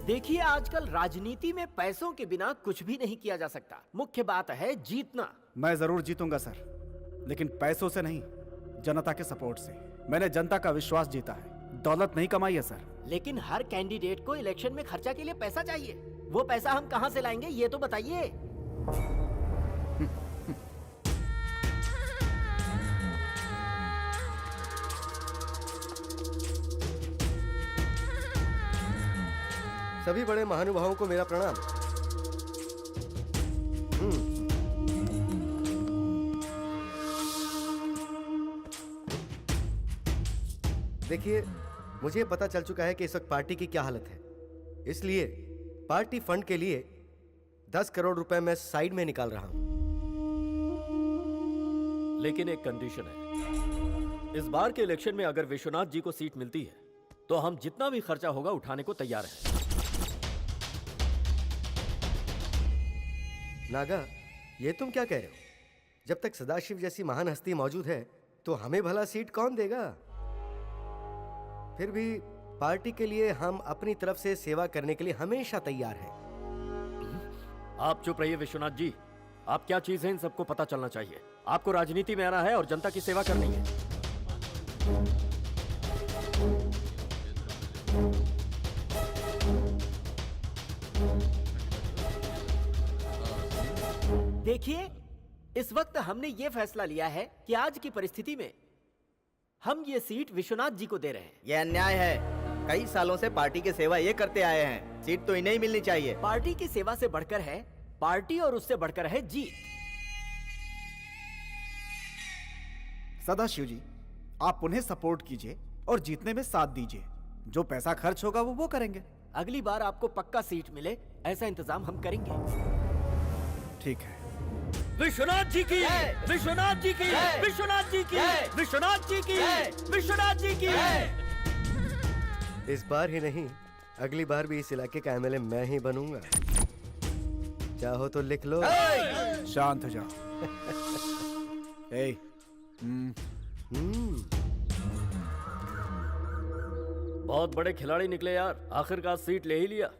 देखिए, आजकल राजनीति में पैसों के बिना कुछ भी नहीं किया जा सकता। मुख्य बात है जीतना। मैं जरूर जीतूंगा सर, लेकिन पैसों से नहीं, जनता के सपोर्ट से। मैंने जनता का विश्वास जीता है, दौलत नहीं कमाई है सर। लेकिन हर कैंडिडेट को इलेक्शन में खर्चा के लिए पैसा चाहिए। वो पैसा हम कहां से लाएंगे, ये तो बताइए। सभी बड़े महानुभावों को मेरा प्रणाम। देखिए, मुझे पता चल चुका है कि इस वक्त पार्टी की क्या हालत है, इसलिए पार्टी फंड के लिए 10 करोड़ रुपए मैं साइड में निकाल रहा हूं। लेकिन एक कंडीशन है, इस बार के इलेक्शन में अगर विश्वनाथ जी को सीट मिलती है तो हम जितना भी खर्चा होगा उठाने को तैयार हैं। नागा, ये तुम क्या कह रहे हो? जब तक सदाशिव जैसी महान हस्ती मौजूद है तो हमें भला सीट कौन देगा? फिर भी पार्टी के लिए हम अपनी तरफ से सेवा करने के लिए हमेशा तैयार हैं। आप चुप रहिए विश्वनाथ जी। आप क्या चीज है इन सबको पता चलना चाहिए। आपको राजनीति में आना है और जनता की सेवा करनी है। देखिए, इस वक्त हमने ये फैसला लिया है कि आज की परिस्थिति में हम ये सीट विश्वनाथ जी को दे रहे हैं। यह अन्याय है। कई सालों से पार्टी की सेवा ये करते आए हैं, सीट तो इन्हें ही मिलनी चाहिए। पार्टी की सेवा से बढ़कर है पार्टी, और उससे बढ़कर है जीत। सदाशिव जी, आप उन्हें सपोर्ट कीजिए और जीतने में साथ दीजिए। जो पैसा खर्च होगा वो करेंगे। अगली बार आपको पक्का सीट मिले, ऐसा इंतजाम हम करेंगे। ठीक है। विश्वनाथ जी की, विश्वनाथ जी की, विश्वनाथ जी की, विश्वनाथ जी की, विश्वनाथ जी की। इस बार ही नहीं, अगली बार भी इस इलाके का एमएलए मैं ही बनूंगा। चाहो तो लिख लो। शांत हो जाओ। ए, बहुत बड़े खिलाड़ी निकले यार, आखिरकार सीट ले ही लिया।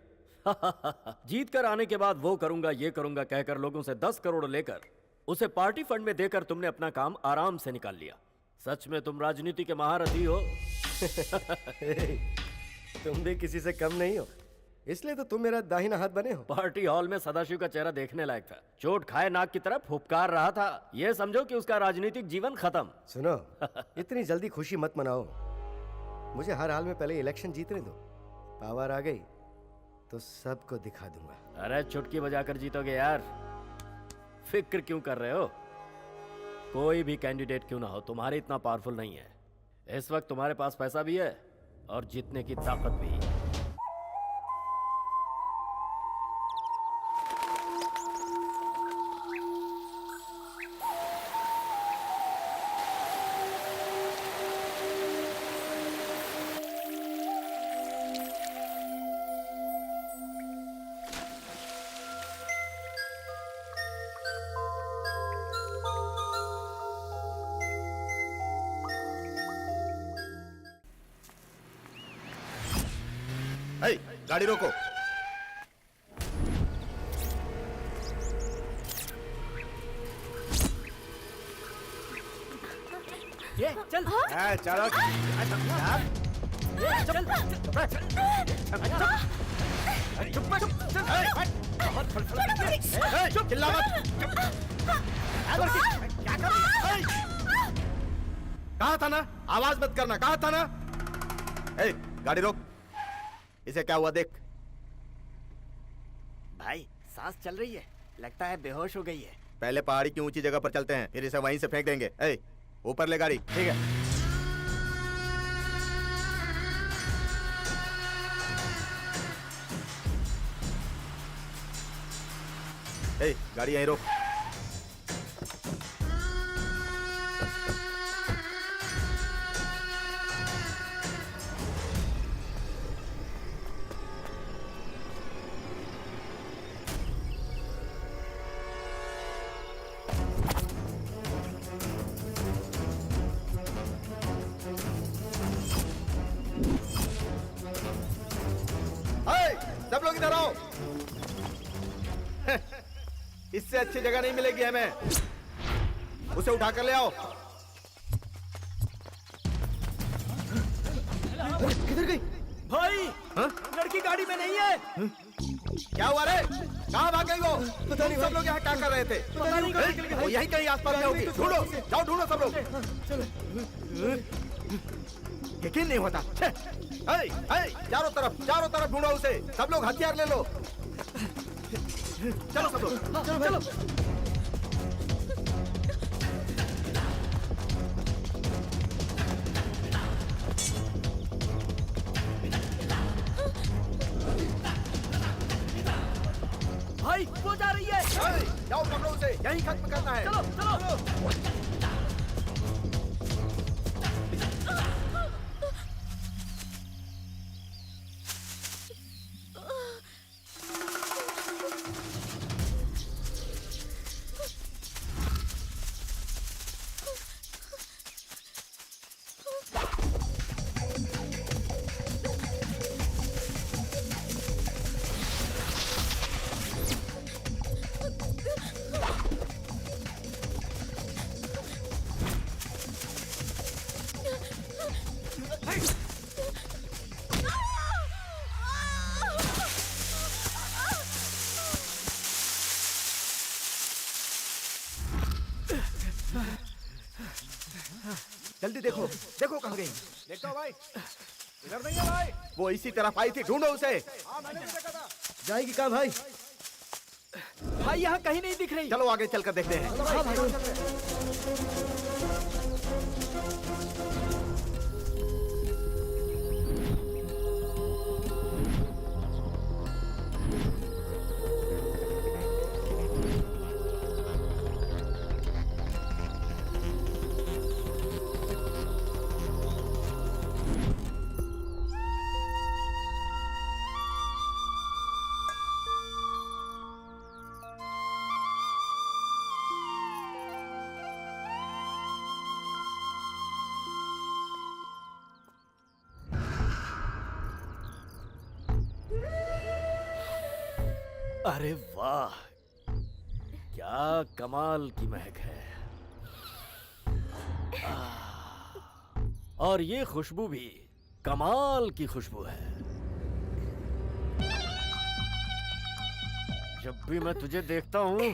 जीत कर आने के बाद वो करूंगा ये करूंगा कहकर लोगों से 10 करोड़ लेकर उसे पार्टी फंड में देकर तुमने अपना काम आराम से निकाल लिया। सच में तुम राजनीति के महारथी हो। तुम भी किसी से कम नहीं हो, इसलिए तो तुम मेरा दाहिना हाथ बने हो। पार्टी हॉल में सदाशिव का चेहरा देखने लायक था। चोट खाए नाक की तरफ फुफकार रहा था। ये समझो कि उसका राजनीतिक जीवन खत्म। सुनो, इतनी जल्दी खुशी मत मनाओ। मुझे हर हाल में पहले इलेक्शन जीतने दो। पावर आ गई तो सबको दिखा दूंगा। अरे चुटकी बजाकर जीतोगे यार, फिक्र क्यों कर रहे हो? कोई भी कैंडिडेट क्यों ना हो, तुम्हारे इतना पावरफुल नहीं है। इस वक्त तुम्हारे पास पैसा भी है और जीतने की ताकत भी है। गाड़ी रोको। ये चल, चलो। चिल्ला मत। कहा था ना आवाज मत करना, कहा था ना। गाड़ी रोक। इसे क्या हुआ देख। भाई सांस चल रही है, लगता है बेहोश हो गई है। पहले पहाड़ी की ऊंची जगह पर चलते हैं, फिर इसे वहीं से फेंक देंगे। ऊपर ले गाड़ी। ठीक है। गाड़ी यहीं रोक। सब लोग इधर आओ। इससे अच्छी जगह नहीं मिलेगी हमें। उसे उठा कर ले आओ। किधर गई? भाई हाँ? लड़की गाड़ी में नहीं है। क्या हुआ रे? कहाँ भाग गई वो? पता नहीं सब लोग यहाँ क्या कर रहे थे? पता नहीं कहाँ निकल गई। वो यहीं कहीं आसपास में होगी। ढूंढो, जाओ ढूंढो सब लोग। यकीन नहीं होता। चारों तरफ ढूंढो उसे। सब लोग हथियार ले लो। चलो सब लोग। चलो भाई वो जा रही है। जाओ पकड़ो उसे। यहीं खत्म करना है। चलो चलो। जल्दी देखो, देखो कहाँ गई। देखता हूँ भाई। इधर नहीं है भाई। वो इसी तरफ आई थी, ढूंढो उसे। मैंने भी देखा था। जाएगी कहाँ भाई? भाई यहाँ कहीं नहीं दिख रही। चलो आगे चलकर देखते हैं। हाँ भाई। अरे वाह, क्या कमाल की महक है। और ये खुशबू भी कमाल की खुशबू है। जब भी मैं तुझे देखता हूँ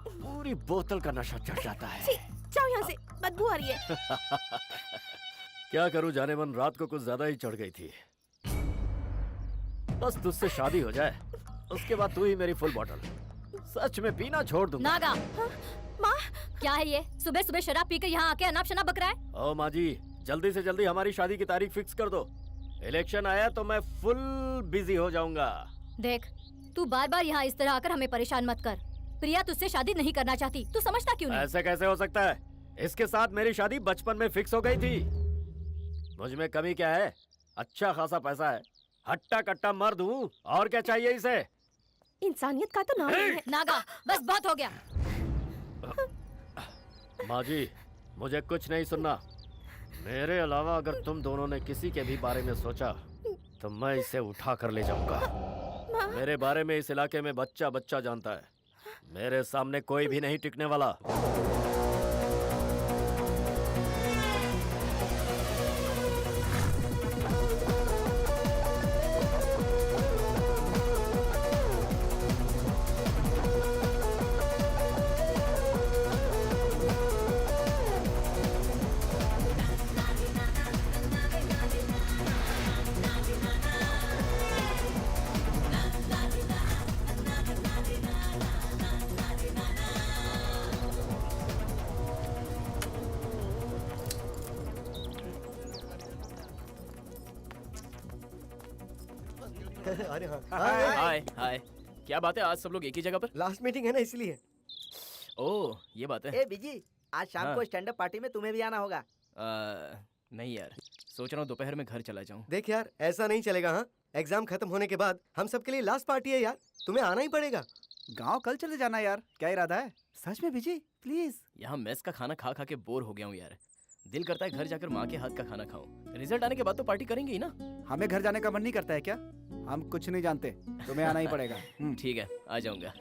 पूरी बोतल का नशा चढ़ जाता है। जाओ यहाँ से, बदबू आ रही है। क्या करूं जाने मन, रात को कुछ ज्यादा ही चढ़ गई थी। बस तुझसे शादी हो जाए, उसके बाद तू ही मेरी फुल बॉटल। सच में पीना छोड़ दूंगा। नागा, माँ क्या है ये? सुबह सुबह शराब पी के यहाँ आके अनाप शनाप बक रहा है। ओ माँ जी, जल्दी से जल्दी हमारी शादी की तारीख फिक्स कर दो। इलेक्शन आया तो मैं फुल बिजी हो जाऊंगा। देख, तू बार बार यहाँ इस तरह आकर हमें परेशान मत कर। प्रिया तुझसे शादी नहीं करना चाहती, तू समझता क्यों नहीं? ऐसे कैसे हो सकता है? इसके साथ मेरी शादी बचपन में फिक्स हो गई थी। मुझ में कमी क्या है? अच्छा खासा पैसा है, हट्टा कट्टा मर्द हूँ, और क्या चाहिए इसे? इंसानियत का तो नाम नहीं है। नागा, बस बहुत हो गया। माँ जी, मुझे कुछ नहीं सुनना। मेरे अलावा अगर तुम दोनों ने किसी के भी बारे में सोचा तो मैं इसे उठा कर ले जाऊंगा। मेरे बारे में इस इलाके में बच्चा बच्चा जानता है। मेरे सामने कोई भी नहीं टिकने वाला। अरे हाँ, हाय हाय, क्या बात है? आज सब लोग एक ही जगह पर? लास्ट मीटिंग है ना इसलिए। ओह, ये बात है। ए बिजी, आज शाम हाँ। को स्टैंड अप पार्टी में तुम्हें भी आना होगा। नहीं यार, सोच रहा हूँ दोपहर में घर चला जाऊँ। देख यार, ऐसा नहीं चलेगा। हाँ, एग्जाम खत्म होने के बाद हम सबके लिए लास्ट पार्टी है यार, तुम्हें आना ही पड़ेगा। गांव कल चले जाना यार, क्या इरादा है? सच में बिजी प्लीज। यहाँ मेस का खाना खा खा के बोर हो गया हूँ यार। दिल करता है घर जाकर माँ के हाथ का खाना खाऊं। रिजल्ट आने के बाद तो पार्टी करेंगे ही ना। हमें घर जाने का मन नहीं करता है क्या? हम कुछ नहीं जानते, तुम्हें आना ही पड़ेगा। ठीक है, आ जाऊंगा।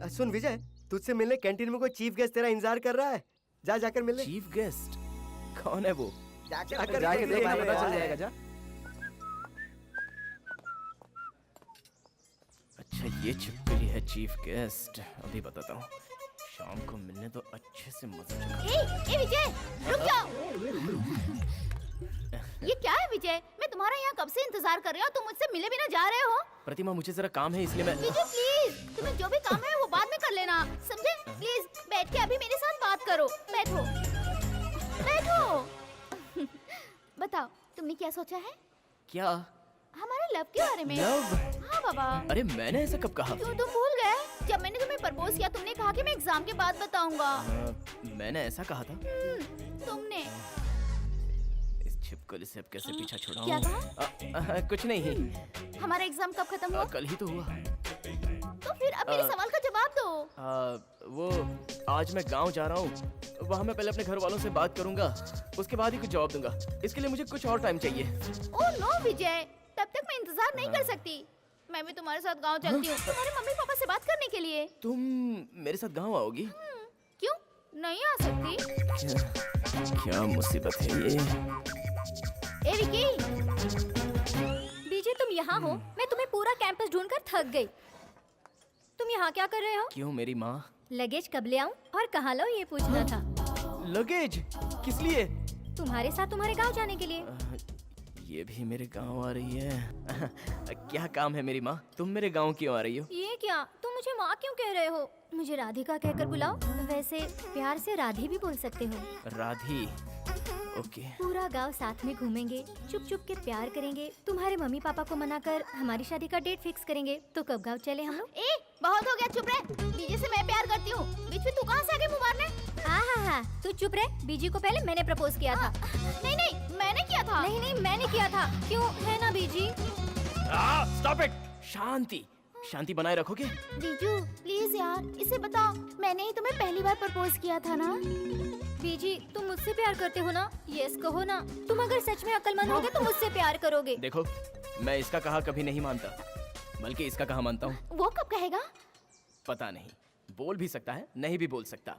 सुन विजय, तुझसे मिलने कैंटीन में कोई चीफ गेस्ट तेरा इंतजार कर रहा है। जा जाकर मिल ले। चीफ गेस्ट कौन है वो? जाके देखना, पता चल जाएगा। जा। अच्छा, ये छिपकली है चीफ गेस्ट। अभी बताता हूँ। शाम को मिलने तो अच्छे से मजा चला। ए विजय, रुक जाओ। ये क्या है विजय? मैं तुम्हारा यहाँ कब से इंतजार कर रही हूँ, तुम मुझसे मिले बिना जा रहे हो। प्रतिमा, मुझे जरा काम है इसलिए मैं। विजय प्लीज, तुम्हें जो भी काम है वो बाद में कर लेना, समझे? प्लीज बैठ के अभी मेरे साथ बात करो। बैठो बैठो। बताओ, तुमने क्या सोचा है? क्या? हमारे लव के बारे में। लव? हाँ बाबा। अरे मैंने ऐसा कब कहा? क्यों, तुम भूल गए? जब मैंने तुम्हें प्रपोज किया, तुमने कहा कि मैं एग्जाम के बाद बताऊंगा। मैंने ऐसा कहा था? तुमने इस छिपकली से अब कैसे पीछा छुड़ाऊं? क्या कहा? कुछ नहीं। हमारा एग्जाम कब खत्म हुआ? कल ही तो हुआ। तो फिर अब मेरे सवाल का जवाब दो। वो आज मैं गांव जा रहा हूँ, वहाँ मैं पहले अपने घर वालों से बात करूंगा, उसके बाद ही कुछ जवाब दूंगा। इसके लिए मुझे कुछ और टाइम चाहिए। ओह नो विजय, तब तक मैं इंतजार नहीं कर सकती। मैं भी तुम्हारे साथ गांव चलती हूँ, तुम्हारे मम्मी पापा से बात करने के लिए। तुम मेरे साथ गांव आओगी? क्यों नहीं आ सकती? क्या मुसीबत है ये? ए विकी, बीजे तुम यहाँ हो? मैं तुम्हें पूरा कैंपस ढूंढकर थक गई। तुम यहाँ क्या कर रहे हो? क्यों मेरी माँ? लगेज कब ले आऊं और कहाँ लाऊं ये पूछना था। लगेज? किस लिए? तुम्हारे साथ तुम्हारे गांव जाने के लिए। ये भी मेरे गांव आ रही है। क्या काम है मेरी माँ? तुम मेरे गांव क्यों आ रही हो? ये क्या, तुम मुझे माँ क्यों कह रहे हो? मुझे राधिका कहकर बुलाओ। वैसे प्यार से राधी भी बोल सकते हो। राधी? ओके। पूरा गांव साथ में घूमेंगे, चुप चुप के प्यार करेंगे, तुम्हारे मम्मी पापा को मनाकर हमारी शादी का डेट फिक्स करेंगे। तो कब गांव चले हम लोग? ए बहुत हो गया, चुप रह। बीजे से मैं प्यार करती हूँ, बीच में तू कहाँ से आके मुँह मारने? हाँ, तू चुप रह। बीजी को पहले मैंने प्रपोज किया था। नहीं मैंने किया था। नहीं मैंने किया था। क्यों, है ना बीजी? Stop it. शांति, शांति बनाए रखोगे? बीजू प्लीज यार, इसे बताओ, मैंने ही तुम्हें पहली बार प्रपोज किया था ना? बीजी, तुम मुझसे प्यार करते हो ना? यस कहो ना। तुम अगर सच में अक्लमंद होगे तो मुझसे प्यार करोगे। देखो, मैं इसका कहा कभी नहीं मानता, बल्कि इसका कहा मानता हूँ। वो कब कहेगा? पता नहीं, बोल भी सकता है, नहीं भी बोल सकता।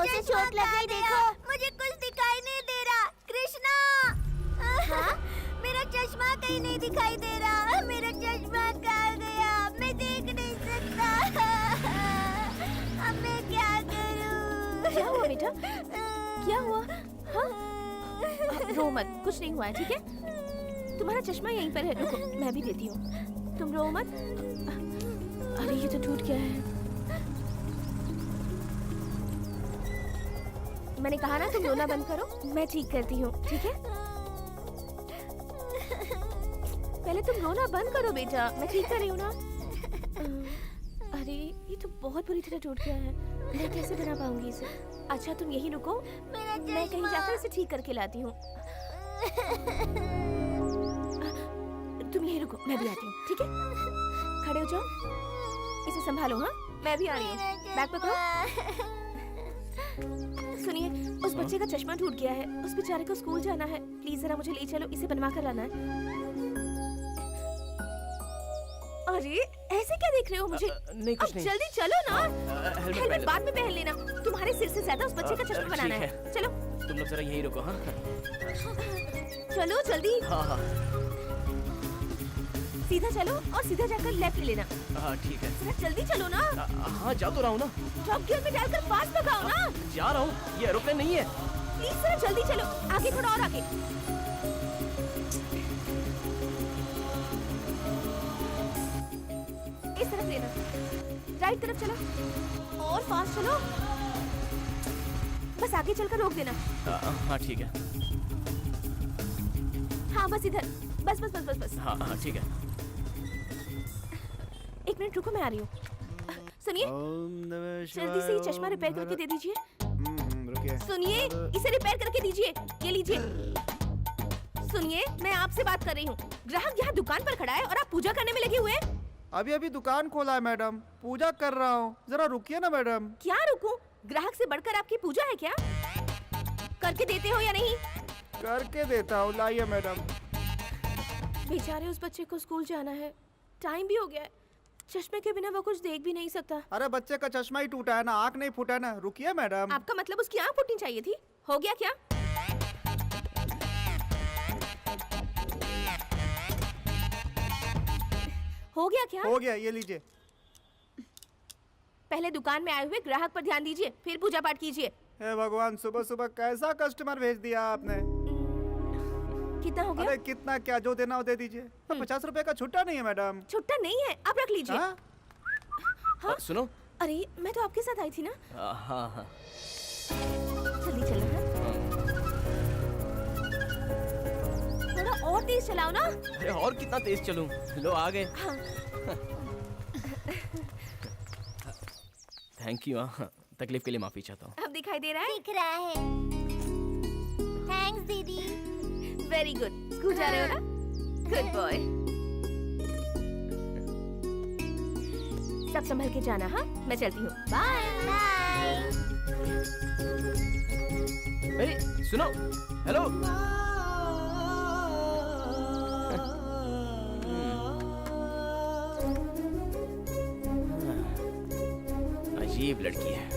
उसे चोट लगी, देखो। मुझे कुछ दिखाई नहीं दे रहा। कृष्णा, मेरा चश्मा कहीं नहीं दिखाई दे रहा। मेरा चश्मा कहाँ गया? मैं देख नहीं सकता। अब मैं क्या करूँ? क्या हुआ बेटा? क्या हुआ? हाँ? रो मत, कुछ नहीं हुआ है, ठीक है? तुम्हारा चश्मा यहीं पर है, रुको मैं भी देती हूँ। तुम रो मत। अरे ये तो टूट गया है। मैंने कहा ना तुम रोना बंद करो, मैं ठीक करती हूँ, ठीक है? पहले तुम रोना बंद करो बेटा, मैं ठीक कर रही हूँ ना। अरे ये तो बहुत बुरी तरह टूट गया है, मैं कैसे बना पाऊंगी इसे? अच्छा तुम यहीं रुको, मैं कहीं जाकर इसे ठीक करके लाती हूँ। तुम यहीं रुको, मैं भी आती हूँ, ठीक है? खड़े हो जाओ, इसे संभालो। हाँ, मैं भी आ रही हूँ। बैग पकड़ो। सुनिए, उस बच्चे का चश्मा टूट गया है, उस बेचारे को स्कूल जाना है। प्लीज जरा मुझे ले चलो, इसे बनवा कर लाना है। अरे ऐसे क्या देख रहे हो मुझे? नहीं कुछ नहीं। जल्दी चलो ना। हेलमेट बाद में पहन लेना। तुम्हारे सिर से ज्यादा उस बच्चे का चश्मा बनाना ठीक है। चलो तुम लोग जरा यहीं रुको। हाँ चलो जल्दी। हाँ सीधा चलो और सीधा जाकर लेफ्ट ले लेना। हाँ ठीक है। जरा जल्दी चलो ना। हाँ जा तो रहा हूँ ना। टॉप गियर में डालकर फास्ट भगाओ ना। जा रहा हूँ, ये एरोप्लेन नहीं है। प्लीज जरा जल्दी चलो, आगे थोड़ा और आगे। इस तरफ लेना, राइट तरफ चलो और फास्ट चलो। बस आगे चलकर रोक देना। हाँ ठीक है। हाँ बस इधर, बस बस बस बस बस। हाँ हाँ ठीक है। एक मिनट रुको, मैं आ रही हूँ। सुनिए, जल्दी से ये चश्मा रिपेयर करके दे दीजिए। रुकिए। सुनिए, इसे रिपेयर करके दीजिए। ये लीजिए। सुनिए, मैं आपसे बात कर रही हूँ। ग्राहक यहाँ दुकान पर खड़ा है और आप पूजा करने में लगे हुए हैं। अभी अभी दुकान खोला है मैडम, पूजा कर रहा हूँ, जरा रुकिए ना मैडम। क्या रुकूं? ग्राहक से बढ़कर आपकी पूजा है क्या? करके देते हो या नहीं? करके देता हूँ, लाइए मैडम। बेचारे उस बच्चे को स्कूल जाना है, टाइम भी हो गया है। चश्मे के बिना वो कुछ देख भी नहीं सकता। अरे बच्चे का चश्मा ही टूटा है ना, आँख नहीं फूटा है ना। रुकिए मैडम। आपका मतलब उसकी आँख फूटनी चाहिए थी? हो गया क्या? हो गया क्या? हो गया, ये लीजिए। पहले दुकान में आए हुए ग्राहक पर ध्यान दीजिए, फिर पूजा पाठ कीजिए। हे भगवान, सुबह सुबह कैसा कस्टमर भेज दिया आपने। कितना हो गया? अरे कितना क्या, जो देना हो दे दीजिए। 50 रुपए का छुट्टा नहीं है मैडम। छुट्टा नहीं है, आप रख लीजिए। हाँ? हाँ? सुनो। अरे मैं तो आपके साथ आई थी ना। हाँ हाँ। जल्दी चलो ना। थोड़ा और तेज चलाओ ना। अरे और कितना तेज चलूं? लो आ गए। हाँ। Thank you. हाँ, तकलीफ के लिए माफी चाहता हूँ। अब दिखाई दे रहा है? दिख रहा है। थैंक्स दीदी। Very good. स्कूल जा रहे हो ना? Good boy. सब संभल के जाना। हाँ, मैं चलती हूँ। Bye bye. अरे सुनो, हेलो। अजीब लड़की है।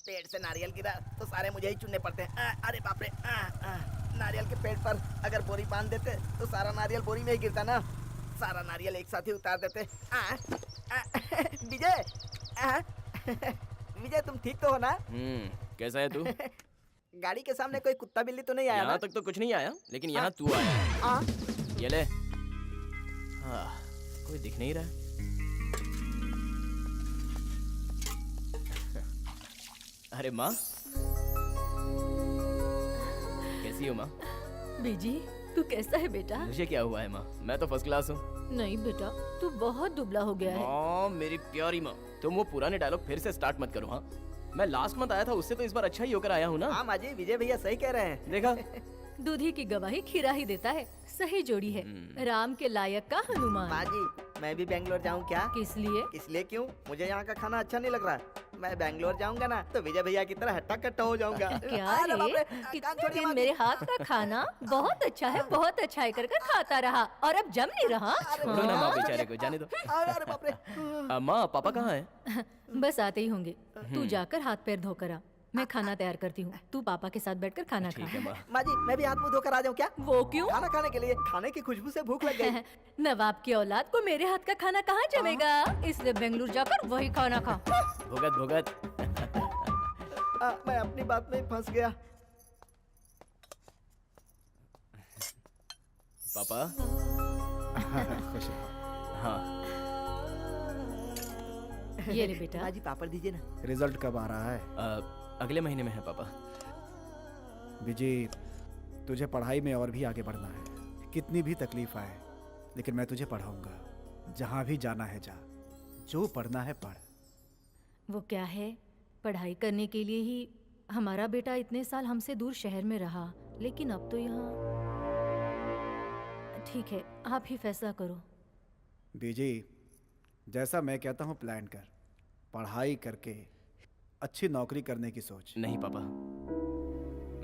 पेड़ से नारियल गिरा तो सारे मुझे ही चुनने पड़ते हैं। अरे बाप रे। नारियल के पेड़ पर अगर बोरी बांध देते तो सारा नारियल बोरी में ही गिरता ना। सारा नारियल एक साथ ही उतार देते। विजय। विजय, तुम ठीक तो हो ना? कैसा है तू? गाड़ी के सामने कोई कुत्ता बिल्ली तो नहीं आया ना? यहाँ तक तो कुछ नहीं आया, लेकिन यहाँ तू आया। ये ले। हाँ, कोई दिख नहीं रहा। अरे माँ, कैसी हो माँ? बीजी, तू कैसा है बेटा? मुझे क्या हुआ है माँ? मैं तो फर्स्ट क्लास हूँ। नहीं बेटा, तू बहुत दुबला हो गया है। माँ, मेरी प्यारी माँ, तुम वो पुराने डायलॉग फिर से स्टार्ट मत करो। हाँ, मैं लास्ट मंथ आया था, उससे तो इस बार अच्छा ही होकर आया हूँ ना। हाँ माँ जी, विजय भैया सही कह रहे हैं। देखा? दूधी की गवाही खीरा ही देता है। सही जोड़ी है, राम के लायक का हनुमान। माँ जी, मैं भी बैंगलोर जाऊँ क्या? किस लिए? इसलिए क्यों? मुझे यहाँ का खाना अच्छा नहीं लग रहा। मैं बैंगलोर जाऊंगा ना तो विजय भैया की तरह हट्टा कट्टा हो जाऊंगा। क्या अरे बाप रे, रे? कान कितने छोड़िए दिन माँ मेरे जी। हाथ का खाना बहुत अच्छा है, बहुत अच्छा है कर खाता रहा और अब जम नहीं रहा। छोड़ो ना माँ, बेचारे को जाने दो। अरे बाप रे। माँ, पापा कहाँ है? बस आते ही होंगे। तू जाकर हाथ पैर धोकर आ, मैं खाना तैयार करती हूँ। तू पापा के साथ बैठकर खाना ठीक खा। है माँ। माँ जी, मैं भी हाथ मुंह धोकर आ जाऊँ क्या? वो क्यों? खाना खाने के लिए। खाने की खुशबू से भूख लग गई। नवाब की औलाद को मेरे हाथ का खाना कहाँ जमेगा, इसलिए बेंगलुरु जाकर वही खाना खा। भुगत भुगत। मैं अपनी बात में ही फंस गया। पापा। खुश रहो। हाँ, ये ले बेटा। माँ जी, पापड़ दीजिए ना। रिजल्ट कब आ रहा है? अगले महीने में है पापा। विजय, तुझे पढ़ाई में और भी आगे बढ़ना है। कितनी भी तकलीफ आए, लेकिन मैं तुझे पढ़ाऊंगा। जहाँ भी जाना है जा, जो पढ़ना है पढ़। वो क्या है, पढ़ाई करने के लिए ही हमारा बेटा इतने साल हमसे दूर शहर में रहा, लेकिन अब तो यहाँ। ठीक है, आप ही फैसला करो। विजय, जैसा मैं कहता हूँ प्लान कर। पढ़ाई करके अच्छी नौकरी करने की सोच। नहीं पापा,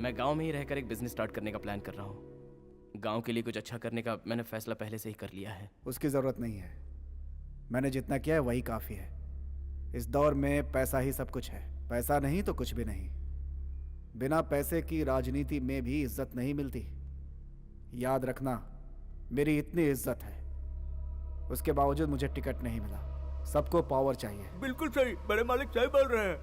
मैं गांव में ही रहकर एक बिजनेस स्टार्ट करने का प्लान कर रहा हूँ। गांव के लिए कुछ अच्छा करने का मैंने फैसला पहले से ही कर लिया है। उसकी ज़रूरत नहीं है। मैंने जितना किया है वही काफ़ी है। इस दौर में पैसा ही सब कुछ है। पैसा नहीं तो कुछ भी नहीं। बिना पैसे की राजनीति में भी इज्जत नहीं मिलती। याद रखना, मेरी इतनी इज्जत है, उसके बावजूद मुझे टिकट नहीं मिला। सबको पावर चाहिए। बिल्कुल सही, बड़े मालिक सही बोल रहे हैं।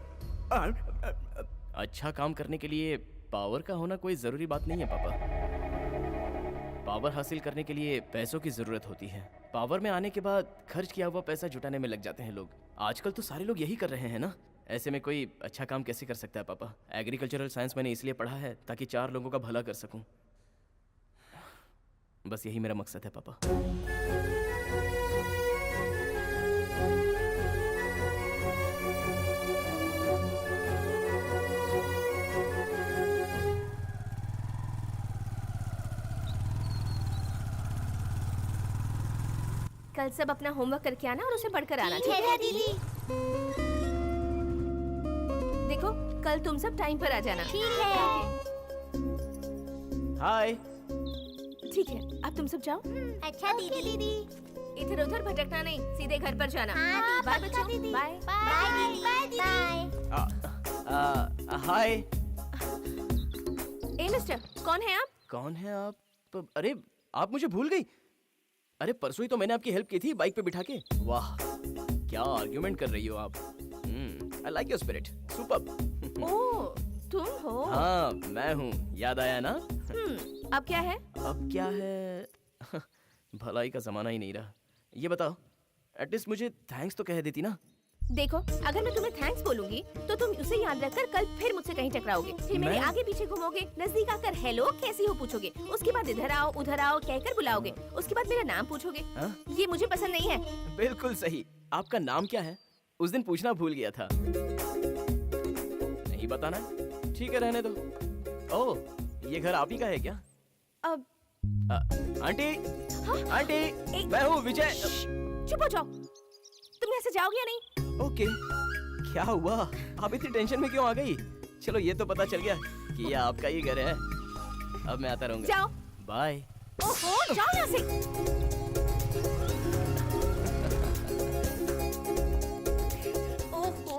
अच्छा काम करने के लिए पावर का होना कोई जरूरी बात नहीं है पापा। पावर हासिल करने के लिए पैसों की जरूरत होती है। पावर में आने के बाद खर्च किया हुआ पैसा जुटाने में लग जाते हैं लोग। आजकल तो सारे लोग यही कर रहे हैं ना। ऐसे में कोई अच्छा काम कैसे कर सकता है पापा? एग्रीकल्चरल साइंस मैंने इसलिए पढ़ा है ताकि 4 लोगों का भला कर सकूं। बस यही मेरा मकसद है पापा। कल सब अपना होमवर्क करके आना और उसे पढ़कर आना, ठीक है दीदी। देखो कल तुम सब टाइम पर आ जाना। ठीक है। हाय। ठीक है, अब तुम सब जाओ। अच्छा दीदी। इधर उधर भटकना नहीं, सीधे घर पर जाना। हाँ, बाय दीदी, बच्चों, दीदी। बाय। बाय दीदी। बाय दीदी। हाय। ए मिस्टर, कौन है आप? कौन है आप? अरे आप मुझे भूल गई। अरे परसों ही तो मैंने आपकी हेल्प की थी बाइक पे बिठा के। वाह क्या आर्ग्यूमेंट कर रही हो आप। I like your spirit, superb. Oh तुम हो? हाँ मैं हूँ, याद आया ना? अब क्या है? अब क्या है? भलाई का जमाना ही नहीं रहा। ये बताओ, एटलीस्ट मुझे थैंक्स तो कह देती ना। देखो अगर मैं तुम्हें थैंक्स बोलूंगी तो तुम उसे याद रखकर कल फिर मुझसे कहीं टकराओगे, फिर मेरे आगे पीछे घूमोगे, नजदीक आकर हेलो कैसी हो पूछोगे, उसके बाद इधर आओ उधर आओ कहकर बुलाओगे, उसके बाद मेरा नाम पूछोगे। ये मुझे पसंद नहीं है। बिल्कुल सही। आपका नाम क्या है? उस दिन पूछना भूल गया था। नहीं बताना? ठीक है रहने दो। ओह ये घर आप ही का है क्या? अब आंटी। हाँ? आंटी मैं हूँ विजय। चुप हो जाओ, तुम यहाँ से जाओगे या नहीं? ओके क्या हुआ? आप इतनी टेंशन में क्यों आ गई? चलो ये तो पता चल गया कि ये आपका ही घर है। अब मैं आता रहूंगा। जाओ। बाय। ओहो जाओ यहाँ से। ओहो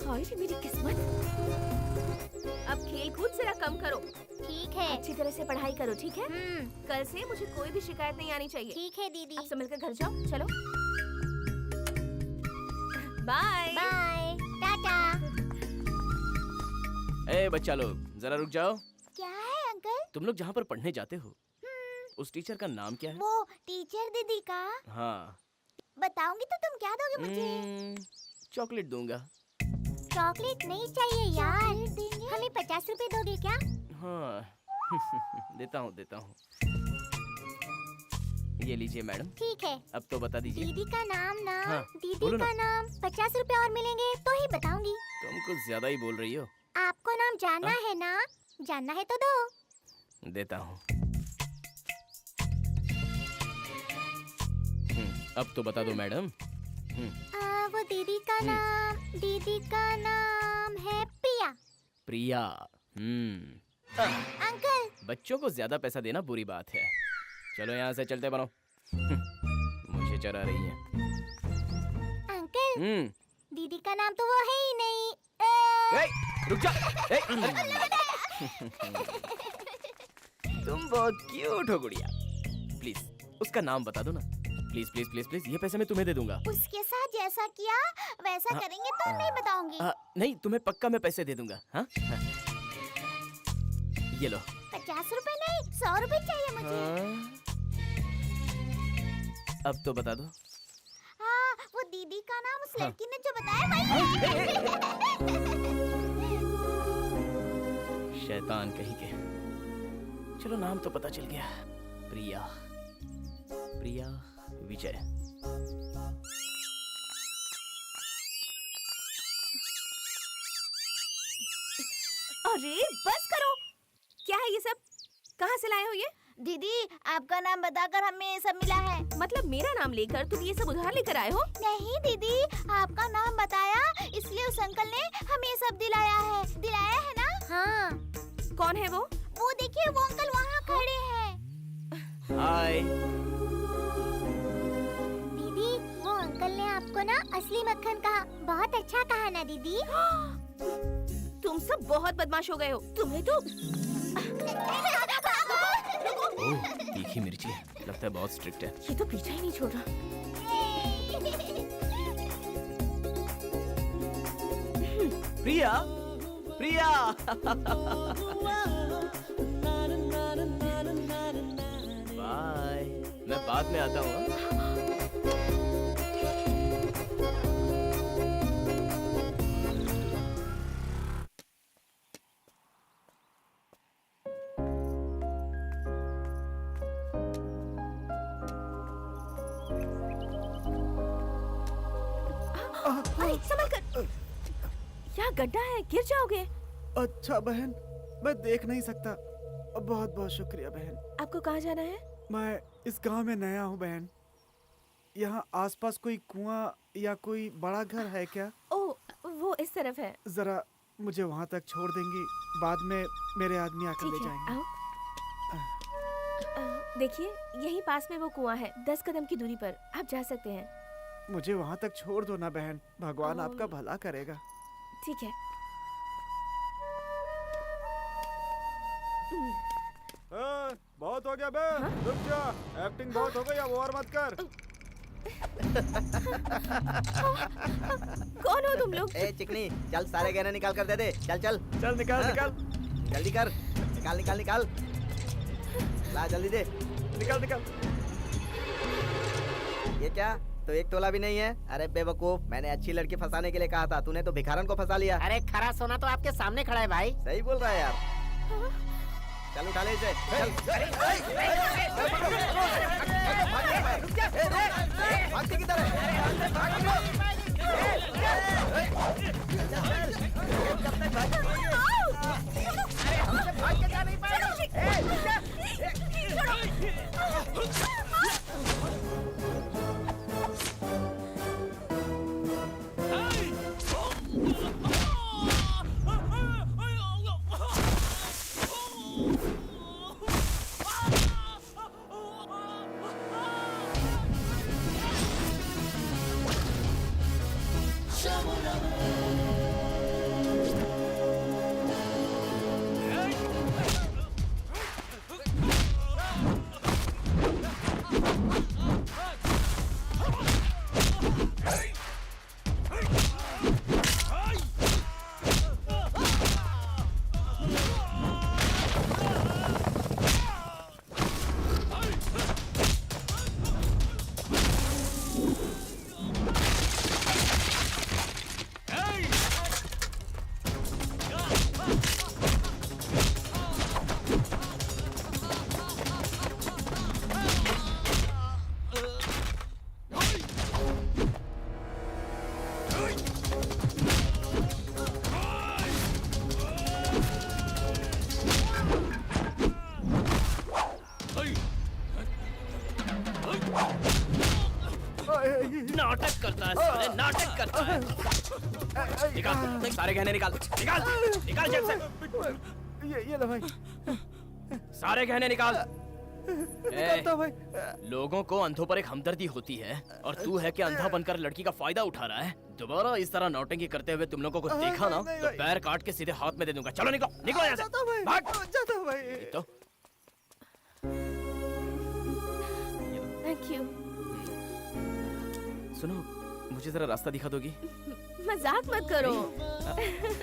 हाय रे मेरी किस्मत। अब खेल कूद जरा कम करो। ठीक है। अच्छी तरह से पढ़ाई करो, ठीक है? कल से मुझे कोई भी शिकायत नहीं आनी चाहिए। ठीक है दीदी। अब सब मिलकर घर जाओ, चलो। बाय। बाय। टाटा। ए बच्चा लोग जरा रुक जाओ। क्या है अंकल? तुम लोग जहाँ पर पढ़ने जाते हो उस टीचर का नाम क्या है? वो टीचर दीदी का। हाँ बताऊंगी तो तुम क्या दोगे मुझे? चॉकलेट दूंगा। चॉकलेट नहीं चाहिए यार, हमें 50 रुपए दोगे क्या? हाँ देता हूँ। ये लीजिए मैडम। ठीक है। अब तो बता दीजिए। दीदी का नाम ना। हाँ, दीदी बोलो का ना। नाम 50 रुपए और मिलेंगे तो ही बताऊंगी। तुम कुछ ज्यादा ही बोल रही हो। आपको नाम जानना है ना? जानना है तो दो। देता हूँ। अब तो बता दो मैडम। वो दीदी का नाम है प्रिया। प्रिया। अंकल। बच्चों को ज्यादा पैसा देना बुरी बात है। चलो यहाँ से चलते बनो। मुझे चरा रही है। अंकल दीदी का नाम तो वो है ही नहीं। रुक जा। तुम बहुत क्यूट हो गुड़िया। प्लीज उसका नाम बता दो ना। प्लीज प्लीज प्लीज प्लीज, ये पैसे मैं तुम्हें दे दूंगा। उसके साथ जैसा किया वैसा करेंगे तो नहीं बताऊंगी। नहीं तुम्हें पक्का मैं पैसे दे दूंगा। हाँ ये लो। 50 रुपए नहीं 100 रुपए चाहिए मुझे। अब तो बता दो। हाँ वो दीदी का नाम उस लड़की ने जो बताया वही। शैतान कहीं के। चलो नाम तो पता चल गया। प्रिया विजय। अरे बस करो, क्या है ये सब? कहाँ से लाए हो ये? दीदी आपका नाम बताकर हमें ये सब मिला है। मतलब मेरा नाम लेकर तुम ये सब उधार लेकर आए हो? नहीं दीदी आपका नाम बताया इसलिए उस अंकल ने हमें ये सब दिलाया है ना? हाँ। कौन है वो? वो देखिए वो अंकल वहाँ खड़े हैं। हाय। दीदी वो अंकल ने आपको ना असली मक्खन कहा। बहुत अच्छा कहा ना दीदी? तुम सब बहुत बदमाश हो गए हो। तुम्हें तो ओह तीखी मिर्ची है, लगता है बहुत स्ट्रिक्ट है। ये तो पीछा ही नहीं छोड़ रहा। प्रिया बाय, मैं बाद में आता हूँ। अरे संभल कर, यहाँ गड्ढा है, गिर जाओगे। अच्छा बहन, मैं देख नहीं सकता। बहुत बहुत शुक्रिया बहन। आपको कहाँ जाना है? मैं इस गांव में नया हूँ बहन। यहाँ आसपास कोई कुआं या कोई बड़ा घर है क्या? ओ, वो इस तरफ है। जरा मुझे वहाँ तक छोड़ देंगी, बाद में मेरे आदमी आकर ले ठीक है, जाएंगे। आओ। देखिए, यहीं पास में वो कुआं है, 10 कदम की दूरी पर। आप जा सकते हैं। मुझे वहाँ तक छोड़ दो ना बहन, भगवान आपका भला करेगा। ठीक है। बहुत हो गया बे, रुक जा। एक्टिंग बहुत हो गई, अब और मत कर। कौन हो तुम लोग? ए चिकनी, चल सारे गहने निकाल कर दे दे। चल चल चल निकाल हाँ। निकाल जल्दी कर, निकाल निकाल निकाल, ला जल्दी दे। निकाल निकाल। ये क्या, तो 1 तोला भी नहीं है? अरे बेवकूफ, मैंने अच्छी लड़की फंसाने के लिए कहा था, तूने तो भिखारन को फंसा लिया। अरे खरा सोना तो आपके सामने खड़ा है भाई। सही बोल रहा है यार। चल उठा ले इसे। चल। भागते किधर है? नाटक करता है साले, नाटक करता है। निकाल सारे गहने, निकाल निकाल निकाल जेब से। ये लो भाई। सारे गहने निकाल। निकालता हूँ भाई। लोगों को अंधों पर एक हमदर्दी होती है, और तू है कि अंधा बनकर लड़की का फायदा उठा रहा है। दोबारा इस तरह नौटंकी करते हुए तुम लोगों को देखा ना तो पैर काट के सीधे हाथ में दे दूंगा। चलो निकलो निकलो यहाँ से, भाग। जाता हूँ भाई। तो थैंक यू। सुनो, मुझे जरा रास्ता दिखा दोगी? मजाक मत करो।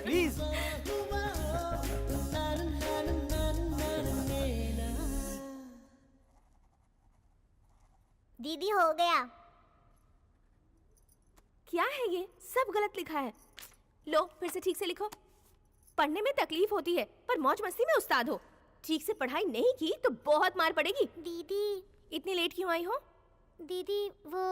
प्लीज। दीदी हो गया। क्या है ये? सब गलत लिखा है। लो फिर से ठीक से लिखो। पढ़ने में तकलीफ होती है पर मौज मस्ती में उस्ताद हो। ठीक से पढ़ाई नहीं की तो बहुत मार पड़ेगी। दीदी। इतनी लेट क्यों आई हो? दीदी वो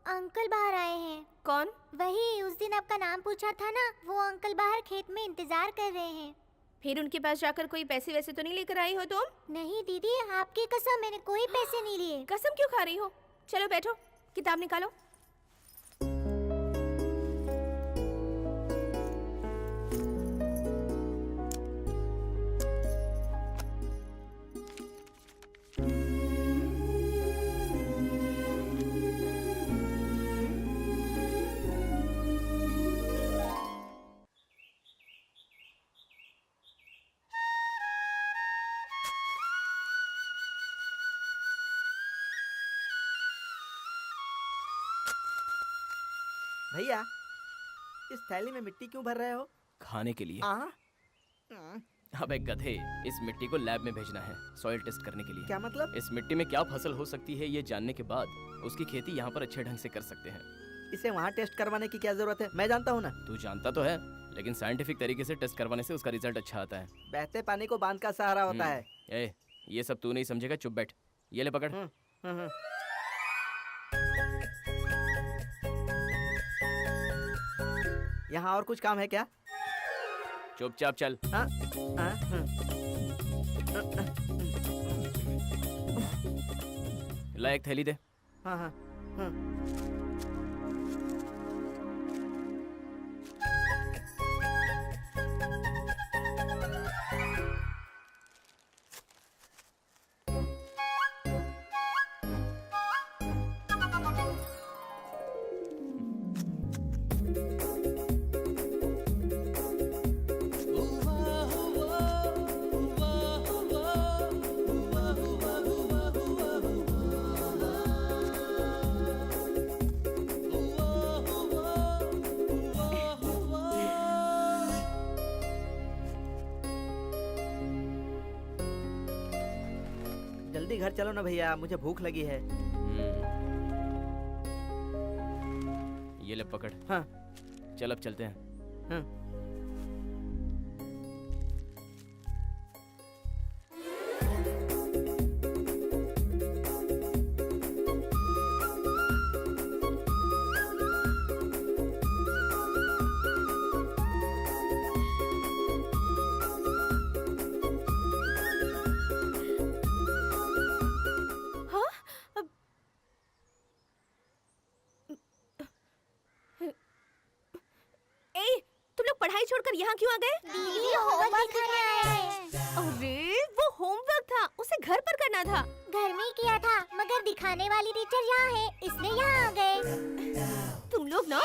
अंकल बाहर आए हैं। कौन? वही उस दिन आपका नाम पूछा था ना, वो अंकल बाहर खेत में इंतजार कर रहे हैं। फिर उनके पास जाकर कोई पैसे वैसे तो नहीं लेकर आई हो तुम? नहीं दीदी, आपकी कसम, मैंने कोई पैसे नहीं लिए। कसम क्यों खा रही हो? चलो बैठो, किताब निकालो। भैया, इस थैली में मिट्टी क्यों भर रहे हो? खाने के लिए। हाँ? अबे गधे, इस मिट्टी को लैब में भेजना है सॉइल टेस्ट करने के लिए। क्या मतलब? इस मिट्टी में क्या फसल हो सकती है ये जानने के बाद उसकी खेती यहाँ पर अच्छे ढंग से कर सकते हैं। इसे वहाँ टेस्ट करवाने की क्या जरूरत है? मैं जानता हूँ ना। तू जानता तो है, लेकिन साइंटिफिक तरीके से टेस्ट करवाने से उसका रिजल्ट अच्छा आता है। बहते पानी को बांध का सहारा होता है। ए, ये सब तू नहीं समझेगा, चुप बैठ। ये ले पकड़। यहाँ और कुछ काम है क्या? चुपचाप चल। हाँ? हाँ? ला एक थैली दे। हाँ हाँ हाँ। जल्दी घर चलो ना भैया, मुझे भूख लगी है। ये ले पकड़। हाँ। चल अब चलते हैं। हाँ। पढ़ाई छोड़कर यहाँ क्यों आ गए? दीदी होमवर्क दिखाने आए हैं। अरे वो होमवर्क था, उसे घर पर करना था। घर में किया था, मगर दिखाने वाली टीचर यहाँ है, इसलिए यहाँ आ गए। तुम लोग ना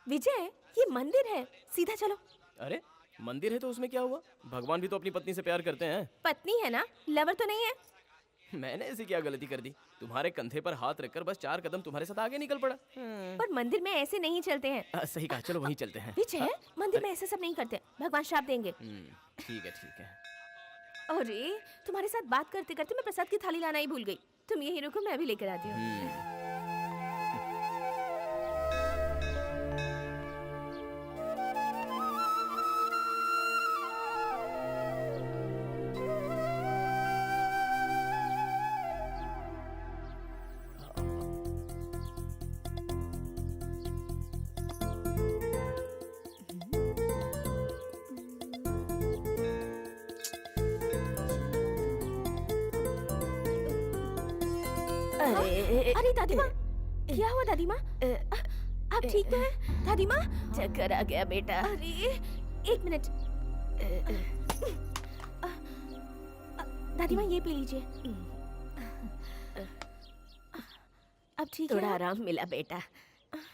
विजय, ये मंदिर है, सीधा चलो। अरे मंदिर है तो उसमें क्या हुआ? भगवान भी तो अपनी पत्नी से प्यार करते हैं। पत्नी है ना, लवर तो नहीं है। मैंने ऐसी क्या गलती कर दी? तुम्हारे कंधे पर हाथ रखकर बस 4 कदम तुम्हारे साथ आगे निकल पड़ा। पर मंदिर में ऐसे नहीं चलते हैं। सही कहा, चलो वहीं चलते हैं। विजय, मंदिर में ऐसे सब नहीं करते, भगवान श्राप देंगे। ठीक है ठीक है। अरे तुम्हारे साथ बात करते करते मैं प्रसाद की थाली लाना ही भूल गई। तुम यही रुको, मैं भी लेकर आती हूँ। अरे दादी माँ, क्या हुआ दादी माँ? आप ठीक तो हैं दादी माँ? चक्कर आ गया बेटा। अरे एक मिनट, दादी माँ ये पी लीजिए। अब ठीक है? थोड़ा आराम मिला बेटा,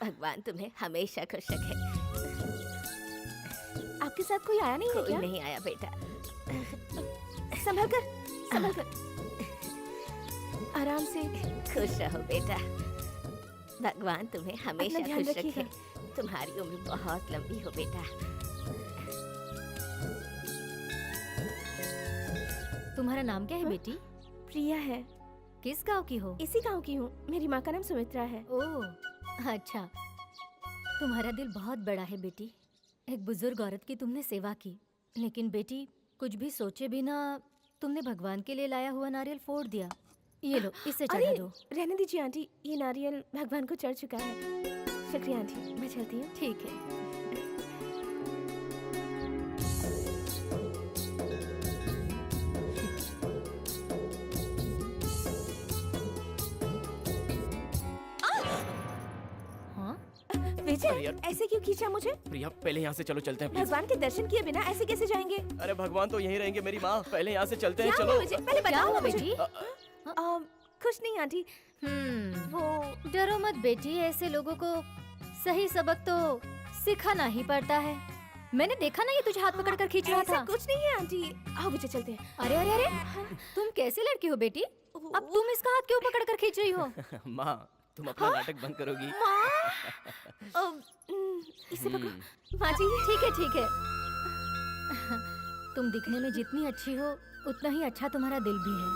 भगवान तुम्हें हमेशा खुश रखे। आपके साथ कोई आया नहीं है क्या? नहीं आया बेटा। संभल कर आराम से। खुश रहो बेटा, भगवान तुम्हें हमेशा ध्यान खुश रखे। रखिएगा। तुम्हारी उम्र बहुत लंबी हो बेटा। तुम्हारा नाम क्या है बेटी? प्रिया है। किस गांव की हो? इसी गांव की हूँ। मेरी माँ का नाम सुमित्रा है। ओह अच्छा, तुम्हारा दिल बहुत बड़ा है बेटी। एक बुजुर्ग औरत की तुमने सेवा की, लेकिन बेटी कुछ भी सोचे बिना तुमने भगवान के लिए लाया हुआ नारियल फोड़ दिया। ये लो, इसे चढ़ा दो। रहने दीजिए आंटी, ये नारियल भगवान को चढ़ चुका है। शुक्रिया आंटी, मैं चलती हूँ। ठीक है। विजय, ऐसे क्यों खींचा मुझे? प्रिया पहले यहाँ से चलो, चलते हैं प्लीज। भगवान के दर्शन किए बिना ऐसे कैसे जाएंगे? अरे भगवान तो यहीं रहेंगे मेरी माँ, पहले यहाँ से चलते हैं। क्या चलो हुआ विजय? पहले बताओ ना बेटी। कुछ नहीं आंटी, वो डरो मत बेटी, ऐसे लोगों को सही सबक तो सिखाना ही पड़ता है। मैंने देखा ना, ये तुझे हाथ पकड़कर खींच रहा था। कुछ नहीं है आंटी, आओ विजय चलते हैं। अरे अरे अरे, तुम कैसी लड़की हो बेटी? अब तुम इसका हाथ क्यों पकड़कर खींच रही हो? माँ तुम अपना नाटक बंद करोगी? इसे पकड़ो। माँ जी ठीक है। तुम दिखने में जितनी अच्छी हो उतना ही अच्छा तुम्हारा दिल भी है।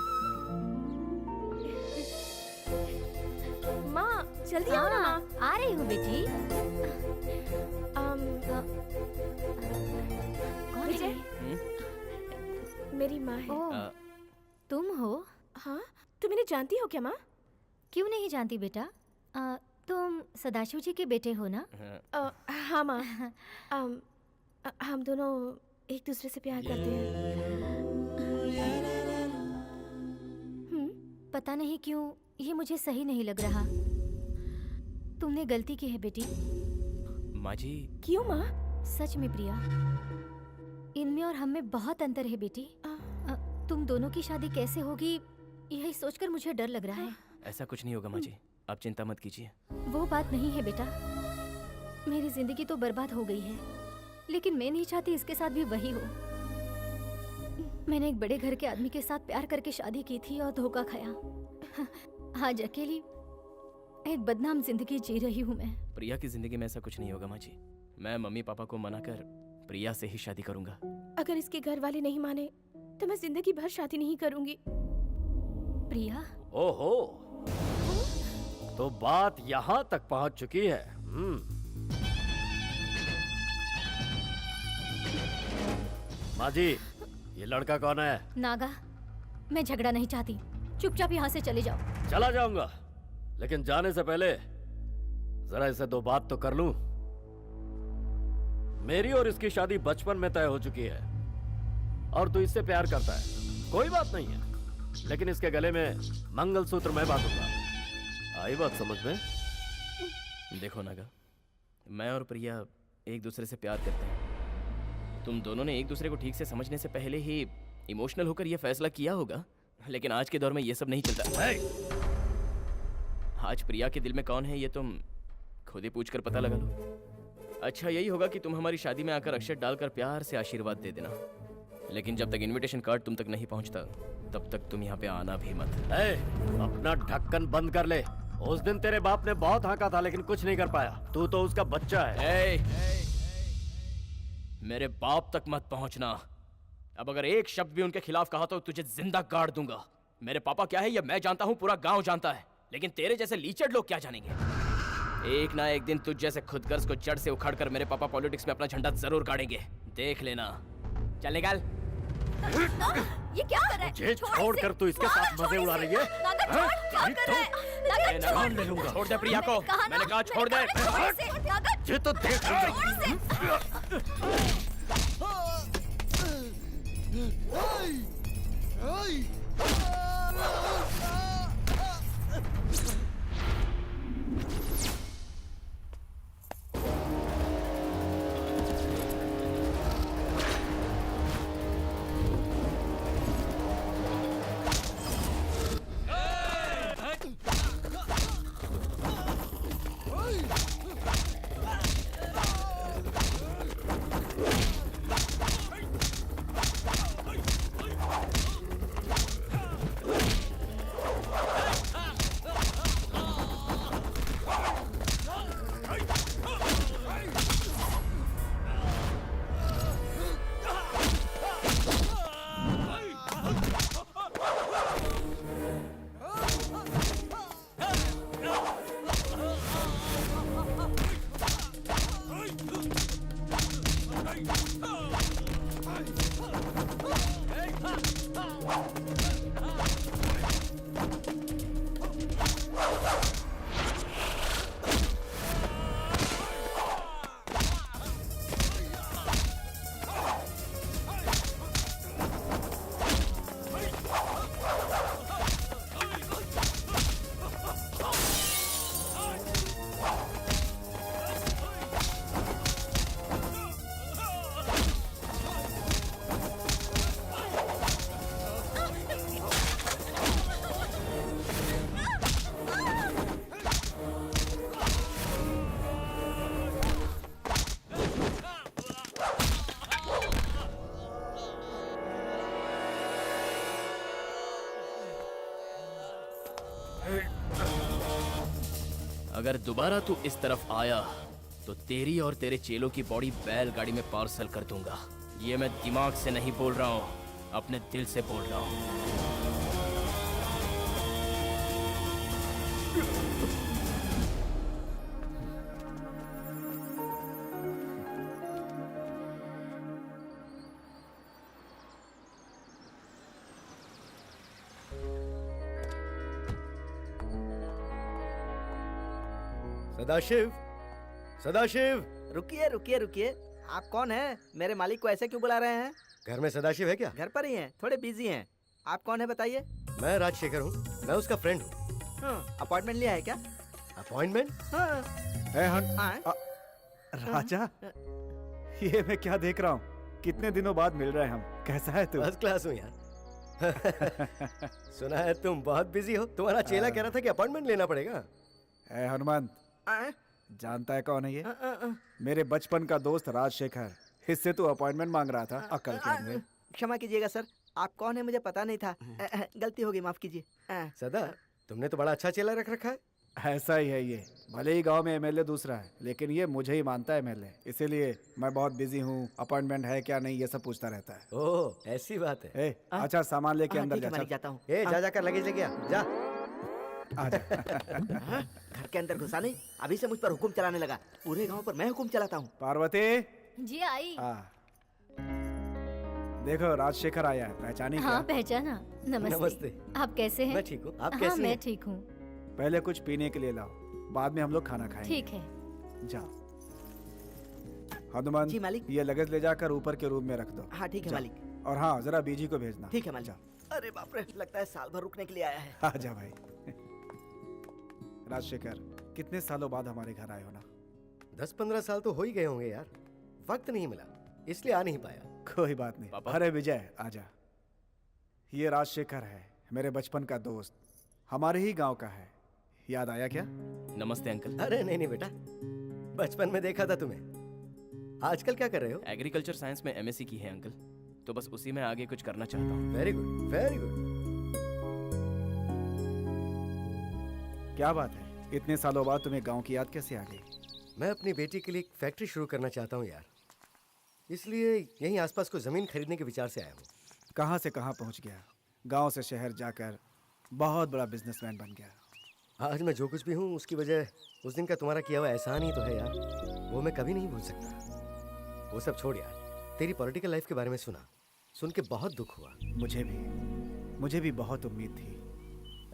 माँ जल्दी आओ ना माँ। आ रही हूँ बेटी। कौन है? मेरी माँ है। ओह, तुम हो? हाँ, तुम इन्हें जानती हो क्या माँ? क्यों नहीं जानती बेटा? तुम सदाशिव जी के बेटे हो ना? हाँ माँ। हम दोनों एक दूसरे से प्यार करते हैं। पता नहीं क्यों ये मुझे सही नहीं लग रहा। तुमने गलती की है बेटी। माँ जी। क्यों माँ? सच में प्रिया, इनमें और हम में बहुत अंतर है बेटी। तुम दोनों की शादी कैसे होगी यही सोचकर मुझे डर लग रहा है। ऐसा कुछ नहीं होगा माँ जी, आप चिंता मत कीजिए। वो बात नहीं है बेटा, मेरी जिंदगी तो बर्बाद हो गई है, लेकिन मैं नहीं चाहती इसके साथ भी वही हो। मैंने एक बड़े घर के आदमी के साथ प्यार करके शादी की थी और धोखा खाया। आज अकेली एक बदनाम जिंदगी जी रही हूँ मैं। प्रिया की जिंदगी में ऐसा कुछ नहीं होगा माँ जी। मैं मम्मी पापा को मनाकर प्रिया से ही शादी करूंगा। अगर इसके घर वाले नहीं माने तो मैं जिंदगी भर शादी नहीं करूंगी। प्रिया? ओहो, तो बात यहाँ तक पहुँच चुकी है। माँ जी, ये लड़का कौन है? नागा, मैं झगड़ा नहीं चाहती, चुपचाप यहाँ से चले जाओ। चला जाऊंगा, लेकिन जाने से पहले जरा इसे दो बात तो कर लूं। मेरी और इसकी शादी बचपन में तय हो चुकी है और तू इससे प्यार करता है, कोई बात नहीं है, लेकिन इसके गले में मंगलसूत्र मैं बांधूंगा। आई बात समझ में? देखो नागा, मैं और प्रिया एक दूसरे से प्यार करते हैं। तुम दोनों ने एक दूसरे को ठीक से समझने से पहले ही इमोशनल होकर यह फैसला किया होगा, लेकिन आज के दौर में यह सब नहीं चलता। आज प्रिया के दिल में कौन है ये तुम खुद ही पूछकर पता लगा लो। अच्छा यही होगा कि तुम हमारी शादी में आकर अक्षत डालकर प्यार से आशीर्वाद दे देना, लेकिन जब तक इनविटेशन कार्ड तुम तक नहीं पहुंचता तब तक तुम यहाँ पे आना भी मत। अपना ढक्कन बंद कर ले। उस दिन तेरे बाप ने बहुत हाका था लेकिन कुछ नहीं कर पाया। तू तो उसका बच्चा है। मेरे बाप तक मत पहुंचना। अब अगर एक शब्द भी उनके खिलाफ कहा तो तुझे जिंदा गाड़ दूंगा। मेरे पापा क्या है ये मैं जानता हूँ, पूरा गांव जानता है, लेकिन तेरे जैसे लीचड़ लोग क्या जानेंगे। एक ना एक दिन तुझ जैसे खुदगर्ज को जड़ से उखाड़कर मेरे पापा पॉलिटिक्स में अपना झंडा जरूर गाड़ेंगे, देख लेना। चल निकल। ये क्या कर रहा है? मुझे छोड़कर तू इसके साथ मजे उड़ा रही है? जान ले लूंगा। छोड़ दे प्रिया को, मैंने कहा छोड़ दे। ये तो देख अगर दोबारा तू इस तरफ आया तो तेरी और तेरे चेलों की बॉडी बैलगाड़ी में पार्सल कर दूंगा। ये मैं दिमाग से नहीं बोल रहा हूँ, अपने दिल से बोल रहा हूँ। सदाशिव, सदाशिव। रुकिए रुकिए रुकिए, आप कौन हैं? मेरे मालिक को ऐसे क्यों बुला रहे हैं? घर में सदाशिव है क्या? घर पर ही हैं, थोड़े बिजी हैं। आप कौन है बताइए? मैं राजशेखर हूँ, मैं उसका फ्रेंड हूँ। अपॉइंटमेंट लिया है क्या? अपॉइंटमेंट? हाँ। ए हन हाँ? राजा, ये मैं क्या देख रहा हूँ? कितने दिनों बाद मिल रहे हैं हम। कैसा है तू? फर्स्ट क्लास हूँ यार। सुना है तुम बहुत बिजी हो। तुम्हारा चेला कह रहा था कि अपॉइंटमेंट लेना पड़ेगा। ए हनुमंत, हाँ? जानता है कौन है ये? मेरे बचपन का दोस्त राजशेखर। इससे तू अपॉइंटमेंट मांग रहा था? अक्ल के अंधे। क्षमा कीजिएगा सर, आप कौन है मुझे पता नहीं था। गलती हो गई, माफ कीजिए। सदा, तुमने तो बड़ा अच्छा चेला रख रखा है। ऐसा ही है ये। भले ही गांव में एमएलए दूसरा है, लेकिन ये मुझे ही मानता है एमएलए। इसीलिए मैं बहुत बिजी हूँ, अपॉइंटमेंट है क्या नहीं ये सब पूछता रहता है। ओह, ऐसी बात है। ए, अच्छा सामान लेके अंदर ठीक है, जा। मालिक, जाता हूँ। ए, जा जाकर लगेज लेके आ, जा। आजा। घर के अंदर घुसा नहीं, अभी से मुझ पर हुक्म चलाने लगा। पूरे गांव पर मैं हुक्म चलाता हूँ। पार्वती, जी आई। देखो राजशेखर आया है, पहचानी हाँ क्या? पहचाना। नमस्ते। नमस्ते। आप कैसे हैं? मैं ठीक हूँ, आप हाँ कैसी मैं हैं? ठीक हूँ। पहले कुछ पीने के लिए लाओ, बाद में हम लोग खाना खाएंगे। ठीक है। जाओ। हनुमान जी, मालिक। ये लगेज ले जाकर ऊपर के रूम में रख दो। हाँ ठीक है जाओ। मालिक। और हाँ, जरा बीजी को भेजना। ठीक है मालिक। जाओ। अरे बाप रे, लगता है साल भर रुकने के लिए आया है। आजा भाई। राजशेखर, कितने सालों बाद हमारे घर आए हो ना? 10-15 साल तो हो ही गए होंगे यार। वक्त नहीं मिला, इसलिए आ नहीं पाया। कोई बात नहीं। पापा। अरे विजय, आजा। ये राजशेखर है, मेरे बचपन का दोस्त, हमारे ही गांव का है। याद आया क्या? नमस्ते अंकल। अरे नहीं नहीं बेटा, बचपन में देखा था तुम्हें। आजकल क्या कर रहे हो? एग्रीकल्चर साइंस में एमएससी की है अंकल, तो बस उसी में आगे कुछ करना चाहता हूँ। Very good, very good. क्या बात है, इतने सालों बाद तुम्हें गांव की याद कैसे आ गई? मैं अपनी बेटी के लिए एक फैक्ट्री शुरू करना चाहता हूँ यार, इसलिए यहीं आसपास को जमीन खरीदने के विचार से आया हूँ। कहाँ से कहाँ पहुँच गया, गांव से शहर जाकर बहुत बड़ा बिजनेसमैन बन गया। आज मैं जो कुछ भी हूँ उसकी वजह उस दिन का तुम्हारा किया हुआ एहसान ही तो है यार, वो मैं कभी नहीं भूल सकता। वो सब छोड़ यार, तेरी पॉलिटिकल लाइफ के बारे में सुन के बहुत दुख हुआ। मुझे भी बहुत उम्मीद थी,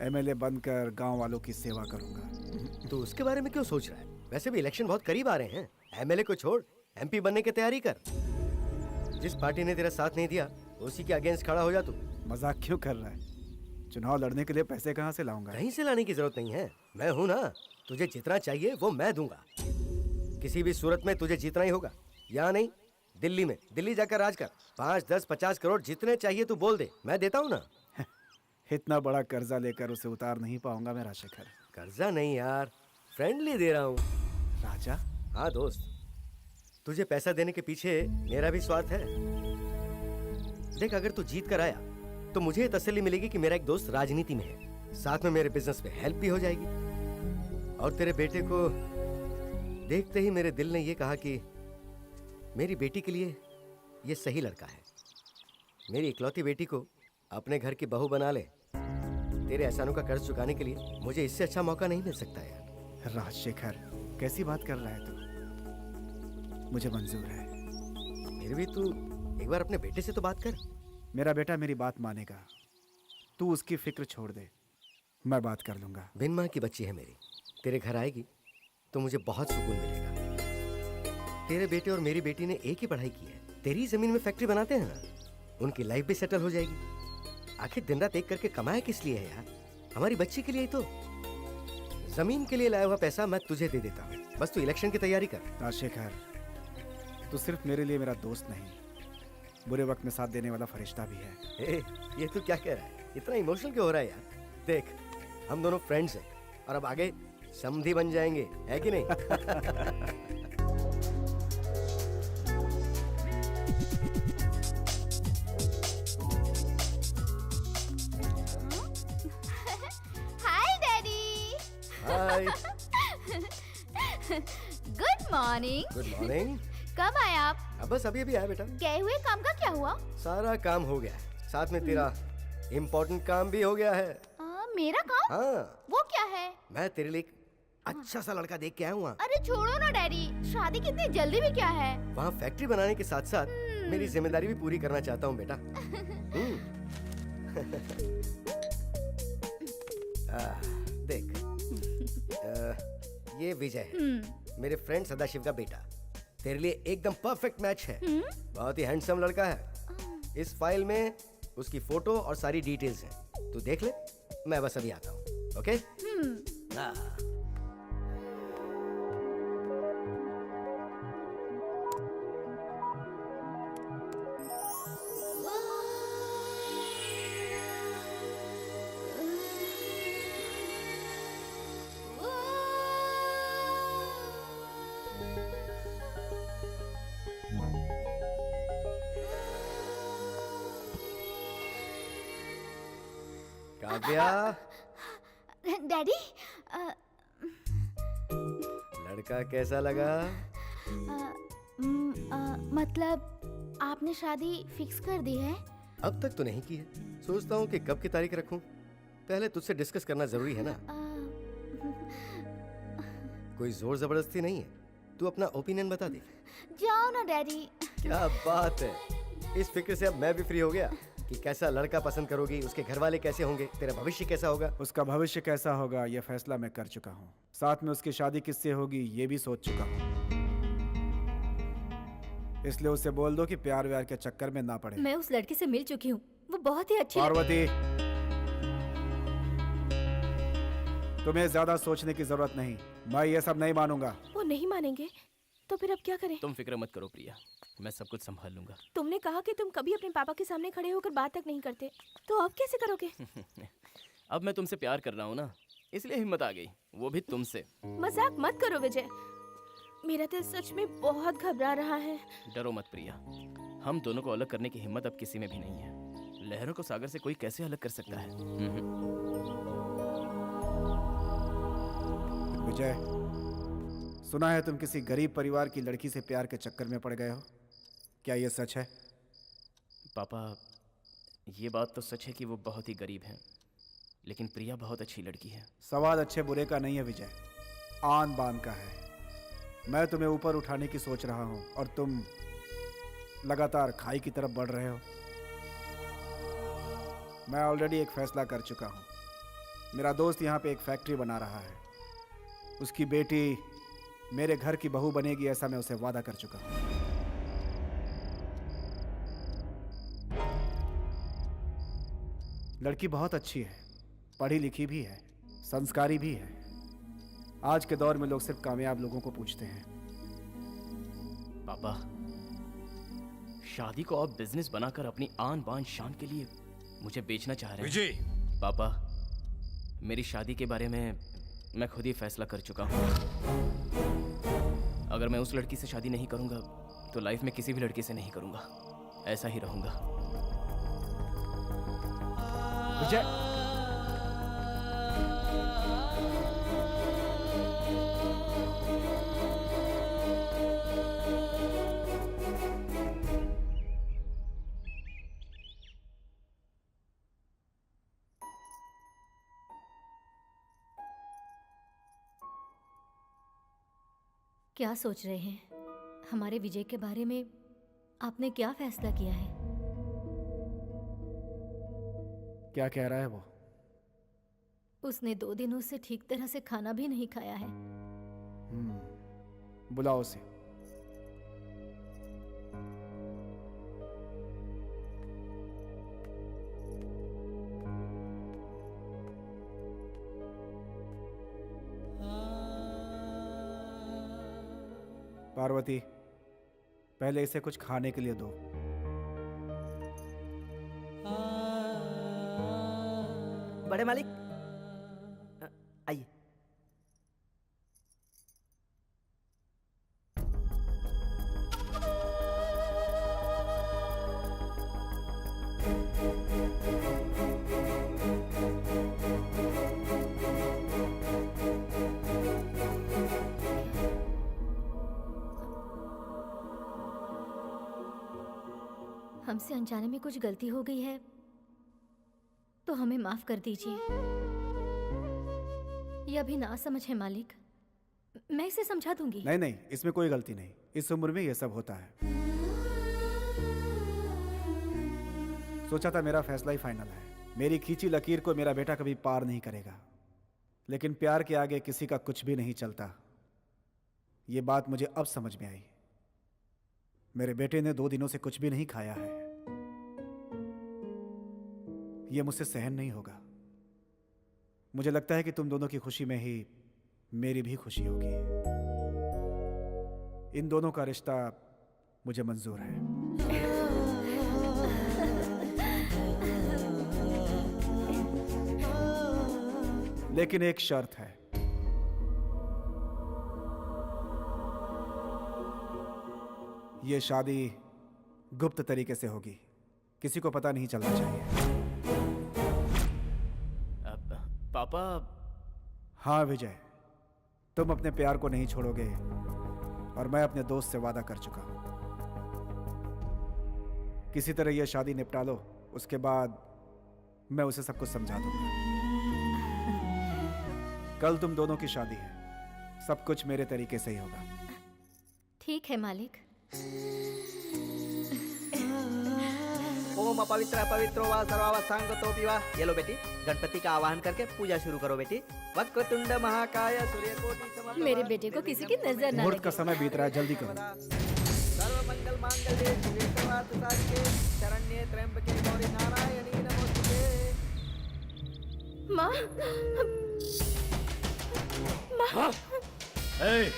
एमएलए बनकर गांव वालों की सेवा करूंगा। तो उसके बारे में क्यों सोच रहा है? वैसे भी इलेक्शन बहुत करीब आ रहे हैं, एमएलए को छोड़ एमपी बनने की तैयारी कर। जिस पार्टी ने तेरा साथ नहीं दिया उसी के अगेंस्ट खड़ा हो जा तू। मजाक क्यों कर रहा है? चुनाव लड़ने के लिए पैसे कहाँ से लाऊंगा? कहीं से लाने की जरूरत नहीं है, मैं हूं ना। तुझे जितना चाहिए वो मैं दूंगा, किसी भी सूरत में तुझे जीतना ही होगा। यहाँ नहीं, दिल्ली में, दिल्ली जाकर राज कर। 5, 10, 50 करोड़ जितने चाहिए तू बोल दे, मैं देता हूँ ना। इतना बड़ा कर्जा लेकर उसे उतार नहीं पाऊंगा मैं राजशेखर। कर्जा नहीं यार, फ्रेंडली दे रहा हूँ। राजा? हाँ दोस्त, तुझे पैसा देने के पीछे मेरा भी स्वार्थ है। देख, अगर तू जीत कर आया तो मुझे ये तसल्ली मिलेगी कि मेरा एक दोस्त राजनीति में है, साथ में मेरे बिजनेस में हेल्प भी हो जाएगी। और तेरे बेटे को देखते ही मेरे दिल ने ये कहा कि मेरी बेटी के लिए ये सही लड़का है। मेरी इकलौती बेटी को अपने घर की बहू बना ले। तेरे एहसानों का कर्ज चुकाने के लिए मुझे इससे अच्छा मौका नहीं मिल सकता यार। राजशेखर, कैसी बात कर रहा है तू? मुझे मंजूर है। फिर भी तू एक बार अपने बेटे से तो बात कर। मेरा बेटा मेरी बात मानेगा, तू उसकी फिक्र छोड़ दे, मैं बात कर लूंगा। बिन माँ की बच्ची है मेरी, तेरे घर आएगी तो मुझे बहुत सुकून मिलेगा। तेरे बेटे और मेरी बेटी ने एक ही पढ़ाई की है, तेरी जमीन में फैक्ट्री बनाते हैं ना, उनकी लाइफ भी सेटल हो जाएगी। आखिर दिन रात एक करके कमाया किस लिए है यार? हमारी बच्ची के लिए ही तो। जमीन के लिए लाया हुआ पैसा मैं तुझे दे देता हूँ, बस तू इलेक्शन की तैयारी कर। राजशेखर, तू सिर्फ मेरे लिए मेरा दोस्त नहीं, बुरे वक्त में साथ देने वाला फरिश्ता भी है। ए, ये तू क्या कह रहा है? इतना इमोशनल क्यों हो रहा है यार? देख, हम दोनों फ्रेंड्स हैं और अब आगे समधी बन जाएंगे, है कि नहीं? Hi daddy. Hi, good morning. Good morning. कब आए आप? अब बस अभी अभी आया बेटा। गए हुए काम का क्या हुआ? सारा काम हो गया है, साथ में तेरा इम्पोर्टेंट काम भी हो गया है। मेरा काम? हाँ, वो क्या है? मैं तेरे लिए एक अच्छा सा लड़का देख के आया हूँ। अरे छोड़ो ना डैडी, शादी कितनी जल्दी भी क्या है? वहाँ फैक्ट्री बनाने के साथ साथ मेरी जिम्मेदारी भी पूरी करना चाहता हूँ बेटा। देख, ये विजय है, मेरे फ्रेंड सदाशिव का बेटा। तेरे लिए एकदम परफेक्ट मैच है। बहुत ही हैंडसम लड़का है। इस फाइल में उसकी फोटो और सारी डिटेल्स हैं। तू देख ले, मैं बस अभी आता हूँ। ओके? हाँ। काव्या, डैडी लड़का कैसा लगा? मतलब आपने शादी फिक्स कर दी है? अब तक तो नहीं की है। सोचता हूँ कि कब की तारीख रखूं। पहले तुझसे डिस्कस करना जरूरी है ना। कोई जोर जबरदस्ती नहीं है। तू अपना ओपिनियन बता दे। जाओ ना डैडी। क्या बात है। इस फिक्र से अब मैं भी फ्री हो गया कि कैसा लड़का पसंद करोगी, उसके घर वाले कैसे होंगे, तेरा भविष्य कैसा होगा। उसका भविष्य कैसा होगा यह फैसला मैं कर चुका हूँ। साथ में उसकी शादी किससे होगी ये भी सोच चुका हूँ। इसलिए उसे बोल दो कि प्यार व्यार के चक्कर में ना पड़े। मैं उस लड़के से मिल चुकी हूँ, वो बहुत ही अच्छी पार्वती, तुम्हें ज्यादा सोचने की जरूरत नहीं। मैं ये सब नहीं मानूंगा। वो नहीं मानेंगे तो फिर अब क्या करें? तुम फिक्र मत करो प्रिया, मैं सब कुछ संभाल लूंगा। तुमने कहा कि तुम कभी अपने पापा के सामने खड़े होकर बात तक नहीं करते, तो अब कैसे करोगे? अब मैं तुमसे प्यार कर रहा हूँ ना, इसलिए हिम्मत आ गई, वो भी तुमसे। मजाक मत करो विजय, मेरा दिल सच में बहुत घबरा रहा है। डरो मत प्रिया, हम दोनों को अलग करने की हिम्मत अब किसी में भी नहीं है। लहरों को सागर से कोई कैसे अलग कर सकता है? विजय, सुना है तुम किसी गरीब परिवार की लड़की से प्यार के चक्कर में पड़ गए हो। क्या ये सच है? पापा, ये बात तो सच है कि वो बहुत ही गरीब हैं, लेकिन प्रिया बहुत अच्छी लड़की है। सवाल अच्छे बुरे का नहीं है विजय, आन बान का है। मैं तुम्हें ऊपर उठाने की सोच रहा हूं और तुम लगातार खाई की तरफ बढ़ रहे हो। मैं ऑलरेडी एक फैसला कर चुका हूं। मेरा दोस्त यहाँ पे एक फैक्ट्री बना रहा है। उसकी बेटी मेरे घर की बहू बनेगी, ऐसा मैं उसे वादा कर चुका हूं। लड़की बहुत अच्छी है, पढ़ी लिखी भी है, संस्कारी भी है। आज के दौर में लोग सिर्फ कामयाब लोगों को पूछते हैं। पापा, शादी को आप बिजनेस बनाकर अपनी आन बान शान के लिए मुझे बेचना चाह रहे हैं। विजय, पापा, मेरी शादी के बारे में मैं खुद ही फैसला कर चुका हूँ। अगर मैं उस लड़की से शादी नहीं करूंगा तो लाइफ में किसी भी लड़की से नहीं करूंगा, ऐसा ही रहूंगा। विजय, क्या सोच रहे हैं? हमारे विजय के बारे में आपने क्या फैसला किया है? क्या कह रहा है वो? उसने 2 दिनों से ठीक तरह से खाना भी नहीं खाया है। बुलाओ उसे। पार्वती, पहले इसे कुछ खाने के लिए दो। बड़े मालिक, आइए। हमसे अनजाने में कुछ गलती हो गई है तो हमें माफ कर दीजिए। यह अभी ना समझ है मालिक, मैं इसे समझा दूंगी। नहीं नहीं, इसमें कोई गलती नहीं। इस उम्र में यह सब होता है। सोचा था मेरा फैसला ही फाइनल है। मेरी खींची लकीर को मेरा बेटा कभी पार नहीं करेगा, लेकिन प्यार के आगे किसी का कुछ भी नहीं चलता। ये बात मुझे अब समझ में आई। मेरे बेटे ने 2 दिनों से कुछ भी नहीं खाया है। ये मुझसे सहन नहीं होगा। मुझे लगता है कि तुम दोनों की खुशी में ही मेरी भी खुशी होगी। इन दोनों का रिश्ता मुझे मंजूर है। लेकिन एक शर्त है। ये शादी गुप्त तरीके से होगी, किसी को पता नहीं चलना चाहिए। पापा, हाँ विजय, तुम अपने प्यार को नहीं छोड़ोगे और मैं अपने दोस्त से वादा कर चुका हूं। किसी तरह यह शादी निपटा लो, उसके बाद मैं उसे सब कुछ समझा दूंगा। कल तुम दोनों की शादी है, सब कुछ मेरे तरीके से ही होगा। ठीक है मालिक। ओम अपवित्र अपवित्रो वा सर्वावस्थांगतोऽपि वा। ये लो बेटी, गणपति का आवाहन करके पूजा शुरू करो बेटी। वक्रतुंड महाकाय सूर्यकोटि समप्रभा। मेरे बेटे को किसी की नजर ना मुहूर्त का लगे। समय बीत रहा है, जल्दी करो। सर्वमंगल मांगल्ये शिवे सर्वार्थ साधिके शरण्ये त्र्यंबके गौरी नारायणी नमोस्तुते। माँ, माँ, ए,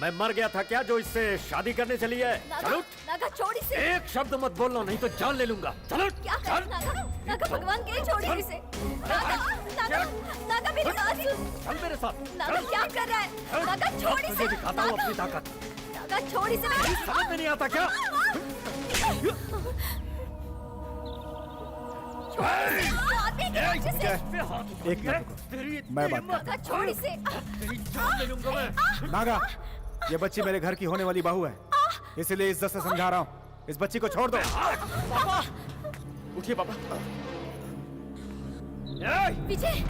मैं मर गया था क्या जो इससे शादी करने चली है? चलो, नागा छोड़ इसे। एक शब्द मत बोलना नहीं तो जान ले लूंगा। चलो, क्या कर चल। नागा? नागा भगवान के लिए छोड़ इसे। नागा, नागा, नागा मेरी बात सुन। चल मेरे साथ। नागा क्या कर रहा है? नागा छोड़ इसे। तुझे दिखाता हूँ अपनी ताकत। नागा छोड़ इसे। समझ में नहीं आता क्या? एक मिनट रुको, मैं बात करता नागा छोड़ इसे। तेरी जान ले लूंगा मैं। हूं। नागा, ये बच्ची मेरे घर की होने वाली बहू है, इसलिए इज्जत से समझा रहा हूँ। इस बच्ची को छोड़ दो। उठिए पापा। विजय,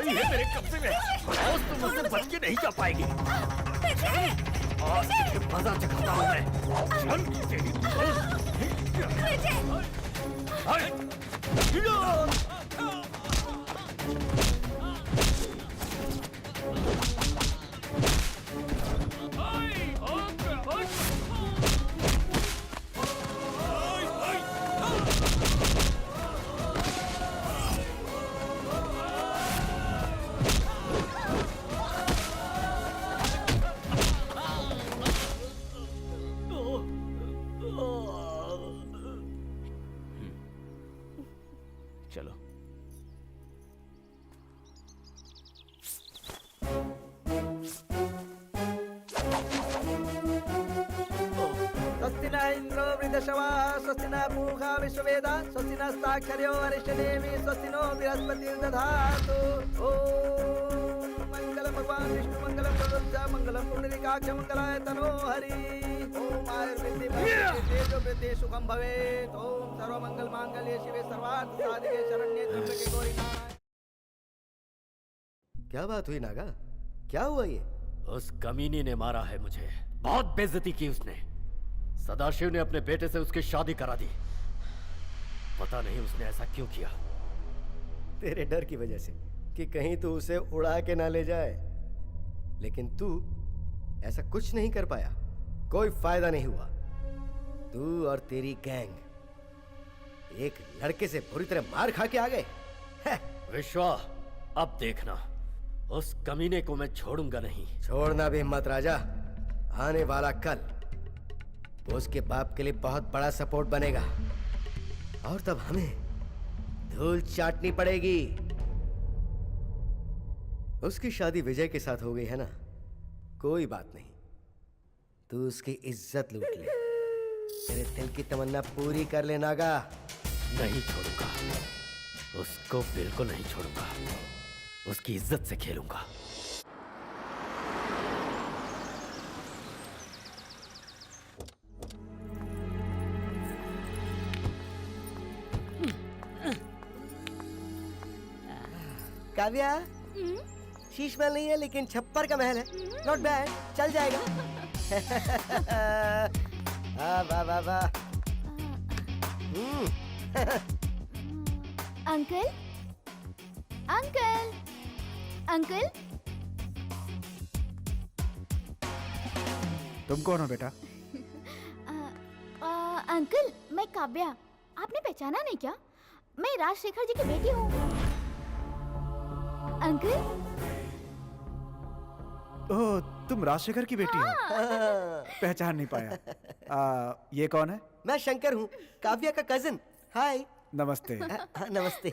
ये मेरे कब्जे में। और तुम मुझसे बच के नहीं जा पाएगी। और तुझे मजा चखाता हूँ मैं। चल, तेरी- चलो। स्वस्ति न इंद्रो वृद्धशवाः स्वस्ति न पूषा विश्ववेदाः स्वस्ति नस्ताक्षर्यो अरिष्टनेमिः स्वस्ति नो बृहस्पतिर्दधातु। ओम मंगलम भगवान विष्णु मंगलम गरुड़ मंगलम पुंडरीकाक्ष मंगलाय तनो हरि। ओम आयुर्वृद्धि तेजो वृद्धि सुखम भवेत्। ओम सर्वमंगल मांगल्ये शिवे सर्वार्थ साधिके शरण्ये त्र्यंबके गौरी नारायणी। क्या बात हुई नागा? क्या हुआ ये? उस कमीनी ने मारा है मुझे। बहुत बेइज्जती की उसने। सदाशिव ने अपने बेटे से उसकी शादी करा दी। पता नहीं उसने ऐसा क्यों किया। तेरे डर की वजह से कि कहीं तू उसे उड़ा के ना ले जाए। लेकिन तू ऐसा कुछ नहीं कर पाया, कोई फायदा नहीं हुआ। तू और तेरी गैंग एक लड़के से बुरी तरह मार खा के आ गए। विश्वा, अब देखना, उस कमीने को मैं छोड़ूंगा नहीं। छोड़ना भी मत राजा। आने वाला कल वो उसके बाप के लिए बहुत बड़ा सपोर्ट बनेगा और तब हमें धूल चाटनी पड़ेगी। उसकी शादी विजय के साथ हो गई है ना, कोई बात नहीं। तू उसकी इज्जत लूट ले। तेरे दिल की तमन्ना पूरी कर ले नागा। नहीं छोड़ूंगा, उसको बिल्कुल नहीं छोड़ूंगा। उसकी इज्जत से खेलूंगा। काव्या, शीश महल नहीं है लेकिन छप्पर का महल है। नॉट बैड, चल जाएगा। वाह वाह वाह। अंकल, अंकल, अंकल, तुम कौन हो बेटा? अंकल, मैं काव्या। आपने पहचाना नहीं क्या? मैं राजशेखर जी की बेटी हूँ। अंकल, ओह, तुम राजशेखर की बेटी हो। पहचान नहीं पाया। ये कौन है? मैं शंकर हूँ, काव्या का कजिन। हाय। नमस्ते। नमस्ते।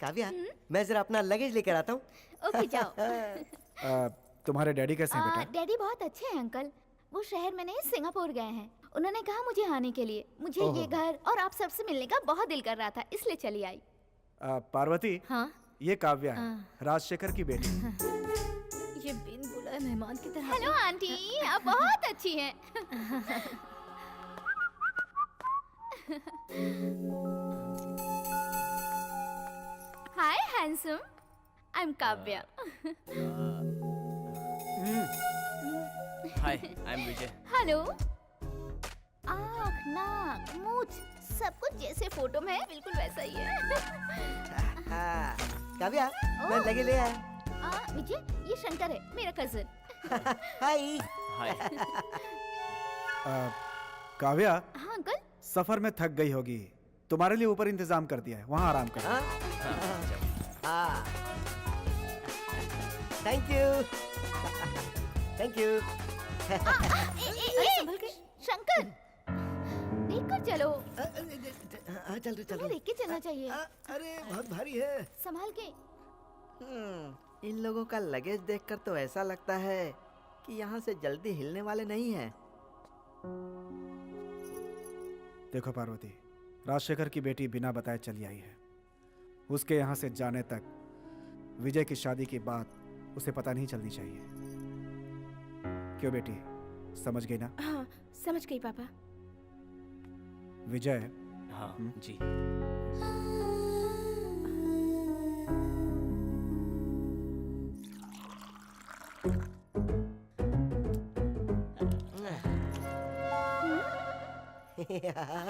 काव्या, मैं जरा अपना लगेज लेकर आता हूँ। ओके जाओ। तुम्हारे डैडी कैसे हैं बेटा? डैडी बहुत अच्छे हैं अंकल। वो शहर में नहीं, सिंगापुर गए हैं। उन्होंने कहा मुझे आने के लिए। मुझे ओहो। ये घर और आप सबसे मिलने का बहुत दिल कर रहा था, इसलिए चली आई। पार्वती, हाँ, ये काव्या है, राजशेखर की बेटी। ये बिन बुलाए मेहमान की तरह। हेलो आंटी, आप बहुत अच्छी हैं। Hi handsome, I am Kavya. Hi, I am Vijay. Hello. आँख, नाक, मूंछ सब कुछ जैसे फोटो में है, बिल्कुल वैसा ही है। काव्या, मैं लगे ले आया। विजय, ये शंकर है, मेरा कजिन। हाय। हाय। काव्या, हाँ अंकल। सफर में थक गई होगी, तुम्हारे लिए ऊपर इंतजाम कर दिया है, वहाँ आराम कर। Thank you. Thank you. संभल के। शंकर, देख कर चलो। चल रहे तुम्हें देख के चलना चाहिए। अरे बहुत भारी है। संभाल के। इन लोगों का लगेज देखकर तो ऐसा लगता है कि यहाँ से जल्दी हिलने वाले नहीं हैं। देखो पार्वती, राजशेखर की बेटी बिना बताए चली आई है। उसके यहाँ से जाने तक विजय की शादी की बात उसे पता नहीं चलनी चाहिए। क्यों बेटी, समझ गई ना? हाँ, समझ गई पापा। विजय, हाँ जी।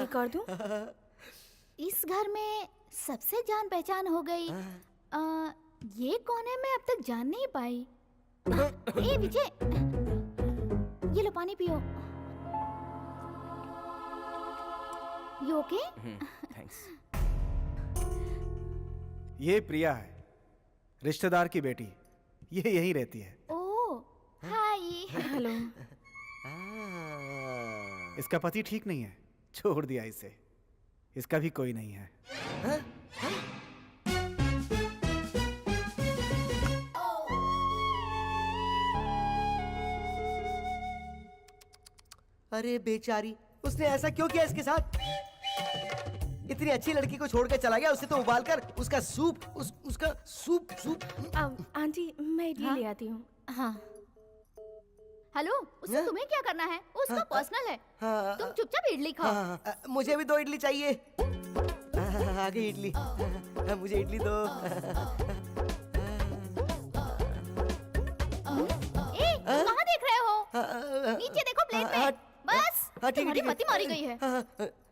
एक और दूं? इस घर में सबसे जान पहचान हो गई। ये कौन है, मैं अब तक जान नहीं पाई। ए विजय, ये लो पानी पियो। You okay? थैंक्स। ये प्रिया है, रिश्तेदार की बेटी। ये यहीं रहती है। ओ, हाय। हेलो। इसका पति ठीक नहीं है, छोड़ दिया इसे। इसका भी कोई नहीं है। अरे बेचारी, उसने ऐसा क्यों किया इसके साथ? इतनी अच्छी लड़की को छोड़कर चला गया। उसे तो उबाल कर उसका सूप, उसका सूप। आंटी, मैं इडली ले आती हूँ। हाँ, हेलो, उससे तुम्हें क्या करना है? उसका पर्सनल है। हाँ। तुम चुपचाप इडली खाओ। मुझे भी 2 इडली चाहिए। आ गई इडली। मुझे इडली दो। ए, कहाँ देख रहे हो? नीचे देखो प्लेट में। बस। हाँ ठीक है तुम्हारी ठीक है। मति मारी गई है।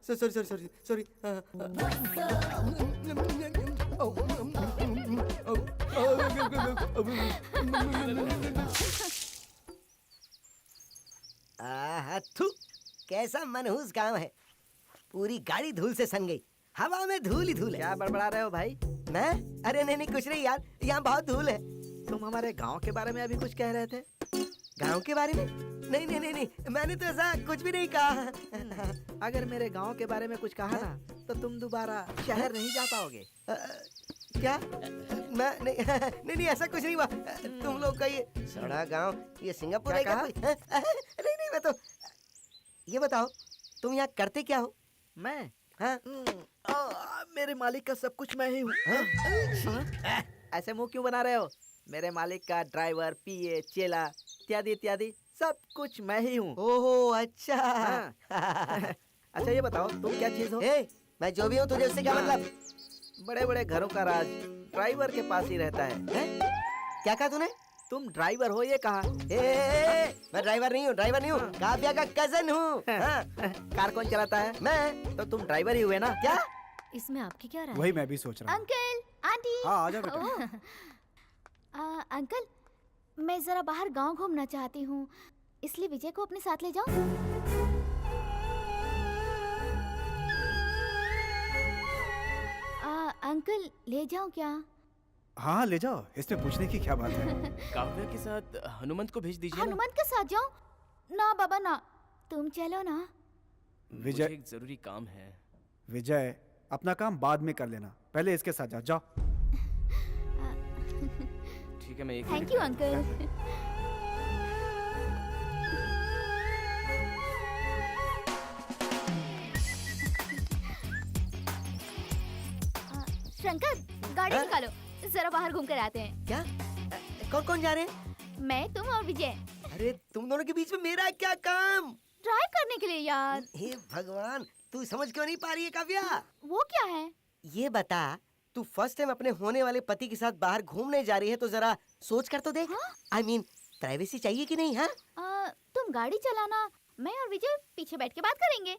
Sorry sorry sorry sorry. थू, कैसा मनहूस गांव है। पूरी गाड़ी धूल से सन गई, हवा में धूल ही धूल है। क्या बड़बड़ा रहे हो भाई? मैं? अरे नहीं नहीं कुछ नहीं यार, यहाँ बहुत धूल है। तुम हमारे गांव के बारे में अभी कुछ कह रहे थे। गांव के बारे में? नहीं नहीं नहीं नहीं, मैंने तो ऐसा कुछ भी नहीं कहा। अगर मेरे गांव के बारे में कुछ कहा ना तो तुम दोबारा शहर नहीं जा पाओगे। क्या? मैं नहीं नहीं नहीं ऐसा कुछ नहीं हुआ। तुम लोग का ये सड़ा गांव, ये सिंगापुर क्या है क्या कहा? कोई? नहीं नहीं मैं तो ये बताओ तुम यहाँ करते क्या हो? मैं? हाँ? मेरे मालिक का सब कुछ मैं ही हूँ। ऐसे मुंह क्यों बना रहे हो? मेरे मालिक का ड्राइवर, पीए, चेला इत्यादि इत्यादि सब कुछ मैं ही हूँ। ओहो अच्छा। अच्छा ये बताओ तुम क्या चीज हो? मैं जो भी हूँ तुझे उससे क्या मतलब? बड़े बड़े घरों का राज ड्राइवर के पास ही रहता है। क्या कहा तूने? तुम ड्राइवर हो ये कहा? मैं ड्राइवर नहीं हूँ, ड्राइवर नहीं हूँ, काव्या का कजन हूँ। कार कौन चलाता है? मैं। तो तुम ड्राइवर ही हुए ना? क्या? इसमें आपकी क्या राय? वही मैं भी सोच रहा हूँ। Uncle, aunty. हाँ आ जा बेटा। अंकल, मैं जरा बाहर गांव घूमना चाहती हूँ, इसलिए विजय को अपने साथ ले जाऊँ? अंकल ले जाऊँ क्या? हाँ हाँ ले जाओ, इसमें पूछने की क्या बात है। काव्या के साथ हनुमंत को भेज दीजिए ना। हनुमान के साथ जाऊँ? ना बाबा ना, तुम चलो ना। मुझे विजय, एक जरूरी काम है। विजय अपना काम बाद में कर लेना, पहले इसके साथ जाओ। जाओ। ठीक है मैं एक थैंक यू अंकल। शंकर, गाड़ी निकालो, जरा बाहर घूम कर आते हैं। क्या? कौन कौन जा रहे हैं? मैं, तुम और विजय। अरे तुम दोनों के बीच में मेरा क्या काम? ट्राई करने के लिए यार। हे भगवान, तू समझ क्यों नहीं पा रही है काव्या? वो क्या है? ये बता, तू फर्स्ट टाइम अपने होने वाले पति के साथ बाहर घूमने जा रही है तो जरा सोच कर तो देख। I mean, प्राइवेसी चाहिए कि नहीं? हाँ? तुम गाड़ी चलाना, मैं और विजय पीछे बैठ के बात करेंगे।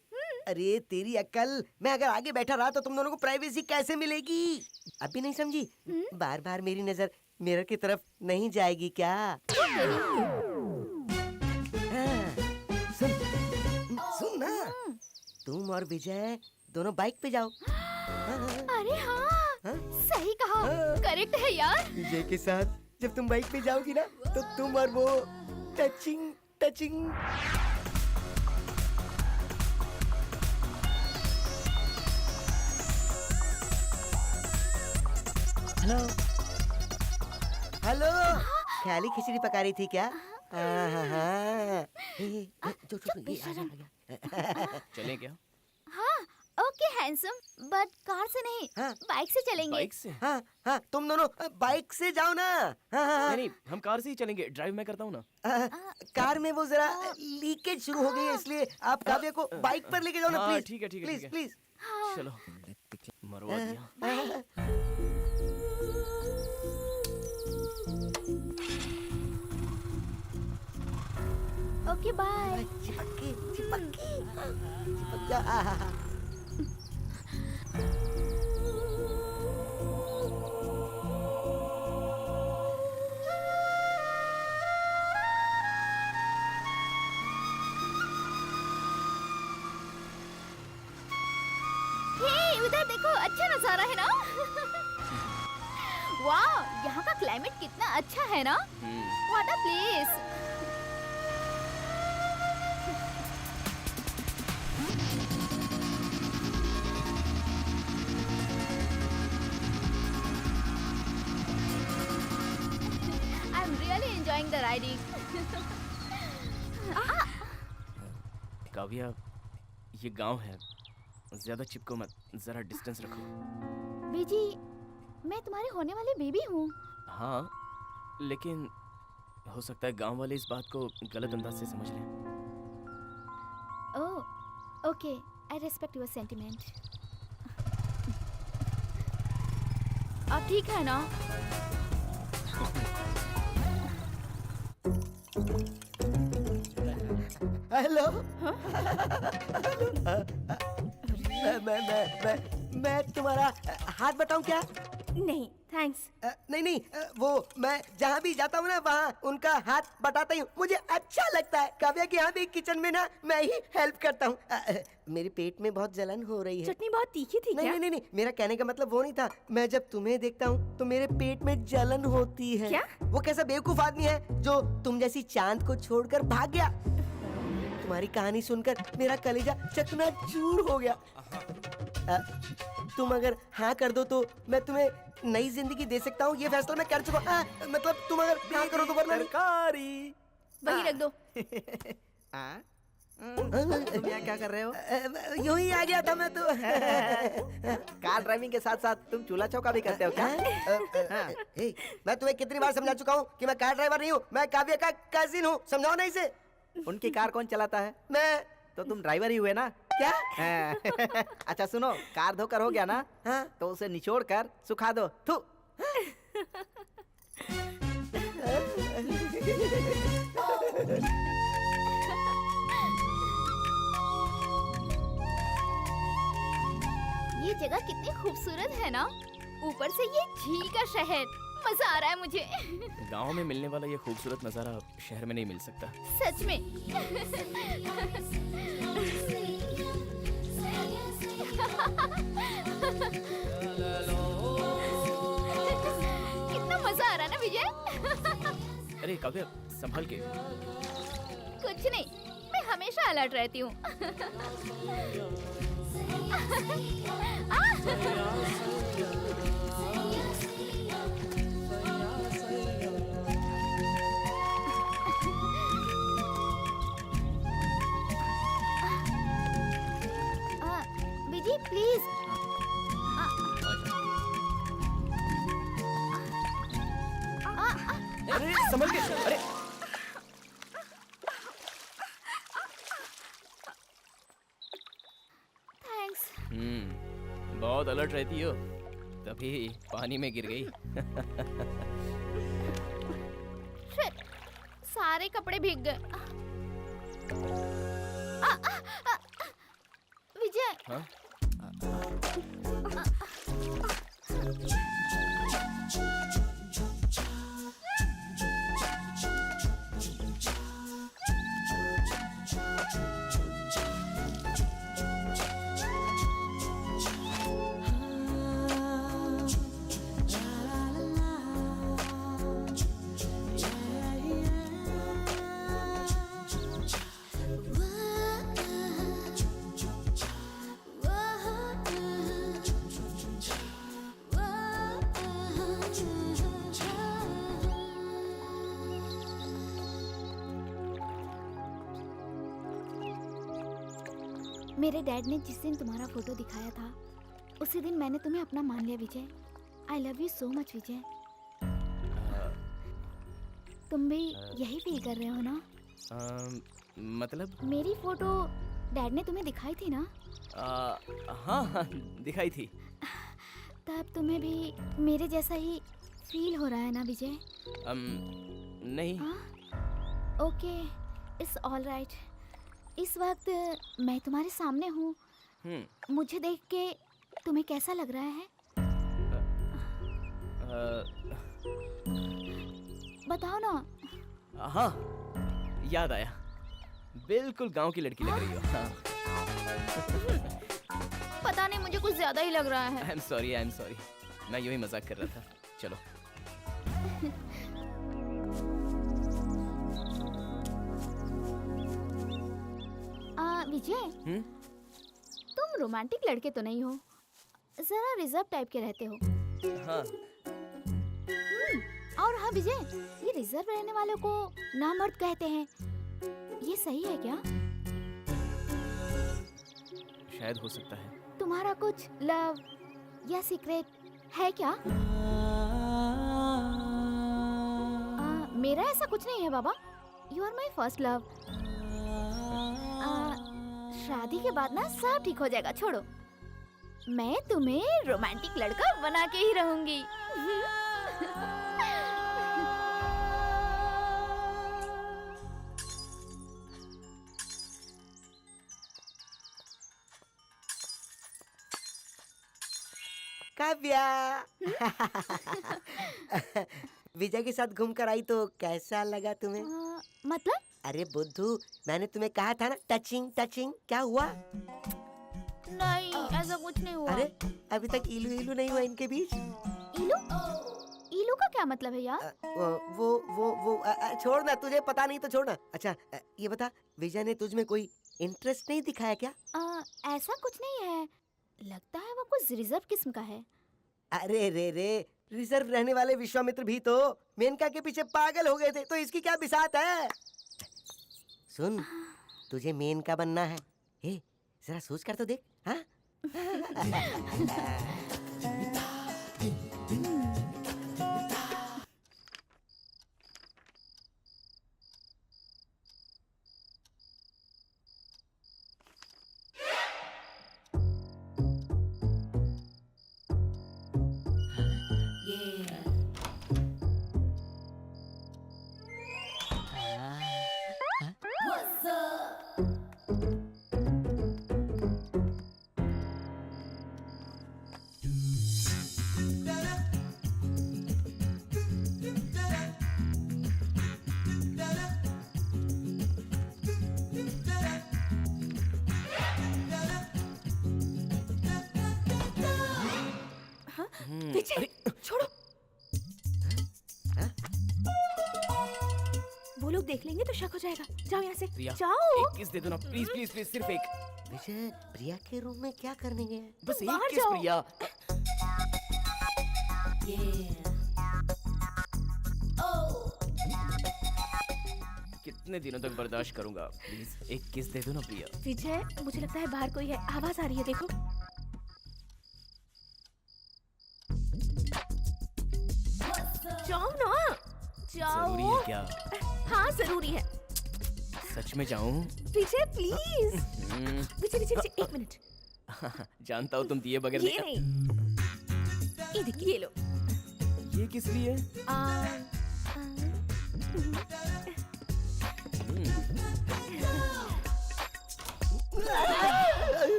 अरे तेरी अक्ल, मैं अगर आगे बैठा रहा तो तुम दोनों को प्राइवेसी कैसे मिलेगी? अभी नहीं समझी? बार बार मेरी नजर मिरर की तरफ नहीं जाएगी क्या? सुन ना, तुम और विजय दोनों बाइक पे जाओ। अरे हाँ, सही कहा, करेक्ट है यार। विजय के साथ जब तुम बाइक पे जाओगी ना तो तुम और वो टचिंग टचिंग। हेलो हेलो, ख्याली खिचड़ी पका रही थी क्या? चलें क्या? हाँ, ओके हैंडसम, बट कार से नहीं, बाइक से चलेंगे। बाइक से? हाँ हाँ, तुम दोनों बाइक से जाओ ना। नहीं नहीं, हम कार से ही चलेंगे, ड्राइव मैं करता हूँ ना। कार में वो जरा लीकेज शुरू हो गई है, इसलिए आप काव्या को बाइक पर लेके जाओ ना प्लीज। ठीक है ठीक है प्लीज ठीक है। प्लीज। चलो मरवा दिया। Okay bye. चिपक के चिपक जा। उधर देखो, अच्छा नजारा है ना? वाह, यहाँ का क्लाइमेट कितना अच्छा है ना? What a place. I am really enjoying the riding. Kavya, ये गांव है, ज्यादा चिपको मत, जरा डिस्टेंस रखो। बीजी, मैं तुम्हारी होने वाली बेबी हूँ। हाँ, लेकिन हो सकता है गांव वाले इस बात को गलत अंदाज से समझ लें। Oh, okay, I respect your sentiment. अब ठीक है ना? हेलो मैं तुम्हारा हाथ बताऊं क्या? नहीं थैंक्स। नहीं, वो मैं जहाँ भी जाता हूँ ना वहाँ उनका हाथ बटाता हूँ, मुझे अच्छा लगता है। काव्या के यहाँ भी किचन में ना मैं ही हेल्प करता हूँ। मेरे पेट में बहुत जलन हो रही है। चटनी बहुत तीखी थी क्या? नहीं, मेरा कहने का मतलब वो नहीं था। मैं जब तुम्हें देखता हूँ तो मेरे पेट में जलन होती है। क्या? वो कैसा बेवकूफ आदमी है जो तुम जैसी चांद को छोड़कर भाग गया। तुम्हारी कहानी सुनकर मेरा कलेजा चकनाचूर हो गया। तुम अगर हाँ कर दो तो मैं तुम्हें नई जिंदगी दे सकता हूँ। ये फैसला मैं कर चुका हूँ। मतलब तुम अगर हाँ करो तो वरना नहीं। वही रख दो। तुम यहाँ क्या कर रहे हो? यूं ही आ गया था मैं तो। कार ड्राइविंग के साथ साथ तुम चूल्हा चौका भी करते हो क्या? मैं तुम्हें कितनी बार समझा चुका हूँ कि मैं कार ड्राइवर नहीं हूँ, मैं काव्या का कजिन हूँ। समझाओ ना इसे। उनकी कार कौन चलाता है? मैं। तो तुम ड्राइवर ही हुए ना? क्या? अच्छा सुनो, कार धोकर हो गया ना? हाँ? तो उसे निचोड़ कर सुखा दो। थू। ये जगह कितनी खूबसूरत है ना, ऊपर से ये झील का शहर, मजा आ रहा है मुझे। गांव में मिलने वाला ये खूबसूरत नज़ारा शहर में नहीं मिल सकता। सच में। कितना मजा आ रहा है ना विजय। अरे काव्या संभाल के। कुछ नहीं, मैं हमेशा अलर्ट रहती हूँ। विजय प्लीज। अरे संभल के। अरे थैंक्स। बहुत अलर्ट रहती हो, तभी पानी में गिर गई। शिट, सारे कपड़े भीग गए। विजय। हाँ? मेरे डैड ने जिस दिन तुम्हारा फोटो दिखाया था उसी दिन मैंने तुम्हें अपना मान लिया Vijay. I love you so much Vijay. तुम भी यही फील कर रहे हो ना? मतलब मेरी फोटो डैड ने तुम्हें दिखाई थी ना? हाँ दिखाई थी। तब तुम्हें भी मेरे जैसा ही फील हो रहा है ना विजय? नहीं। Okay, it's all right. इस वक्त मैं तुम्हारे सामने हूँ। मुझे देख के तुम्हें कैसा लग रहा है? बताओ ना। हाँ याद आया, बिल्कुल गांव की लड़की लग रही हो। हाँ। पता नहीं, मुझे कुछ ज्यादा ही लग रहा है। आई एम सॉरी, मैं यूं ही मजाक कर रहा था। चलो। विजय, तुम रोमांटिक लड़के तो नहीं हो, जरा रिजर्व टाइप के रहते हो। हाँ। और हाँ विजय, ये रिजर्व रहने वालों को नामर्द कहते हैं, ये सही है क्या? शायद हो सकता है। तुम्हारा कुछ लव या सीक्रेट है क्या? मेरा ऐसा कुछ नहीं है बाबा। You are my first love. शादी के बाद ना सब ठीक हो जाएगा, छोड़ो। मैं तुम्हें रोमांटिक लड़का बना के ही रहूंगी। काव्या विजय के साथ घूम कर आई तो कैसा लगा तुम्हें? मतलब अरे बुद्धू, मैंने तुम्हें कहा था ना टचिंग टचिंग, क्या हुआ? नहीं, ऐसा कुछ नहीं हुआ। अरे अभी तक इलू इलू नहीं हुआ इनके बीच? इलू इलू का क्या मतलब है यार? छोड़ ना, तुझे पता नहीं तो छोड़ना। अच्छा ये बता, विजय ने तुझ में कोई इंटरेस्ट नहीं दिखाया क्या? ऐसा कुछ नहीं है, लगता है वो कुछ रिजर्व किस्म का है। अरे रे, रिजर्व रहने वाले विश्वामित्र भी तो मेनका के पीछे पागल हो गए थे, तो इसकी क्या बिसात है? सुन, तुझे मेनका बनना है, जरा सोच कर तो देख। हाँ? विजय, छोड़ो। वो लोग देख लेंगे तो शक हो जाएगा। जाओ यहाँ से, प्रिया, जाओ। एक किस दे दो ना, प्लीज प्लीज प्लीज, सिर्फ एक। विजय, प्रिया के रूम में क्या करने गए? बस एक बाहर किस जाओ। प्रिया। कितने दिनों तक बर्दाश्त करूंगा? प्लीज एक किस दे दो ना प्रिया। विजय, मुझे लगता है बाहर कोई है, आवाज आ रही है, देखो। जाओ ना, जाओ। जरूरी है क्या? हाँ जरूरी है। सच में जाऊं? विजय प्लीज। विजय विजय विजय, एक मिनट। जानता हूँ तुम दिए बगैर ये नहीं, ये देखिए, ये लो। ये किस लिए?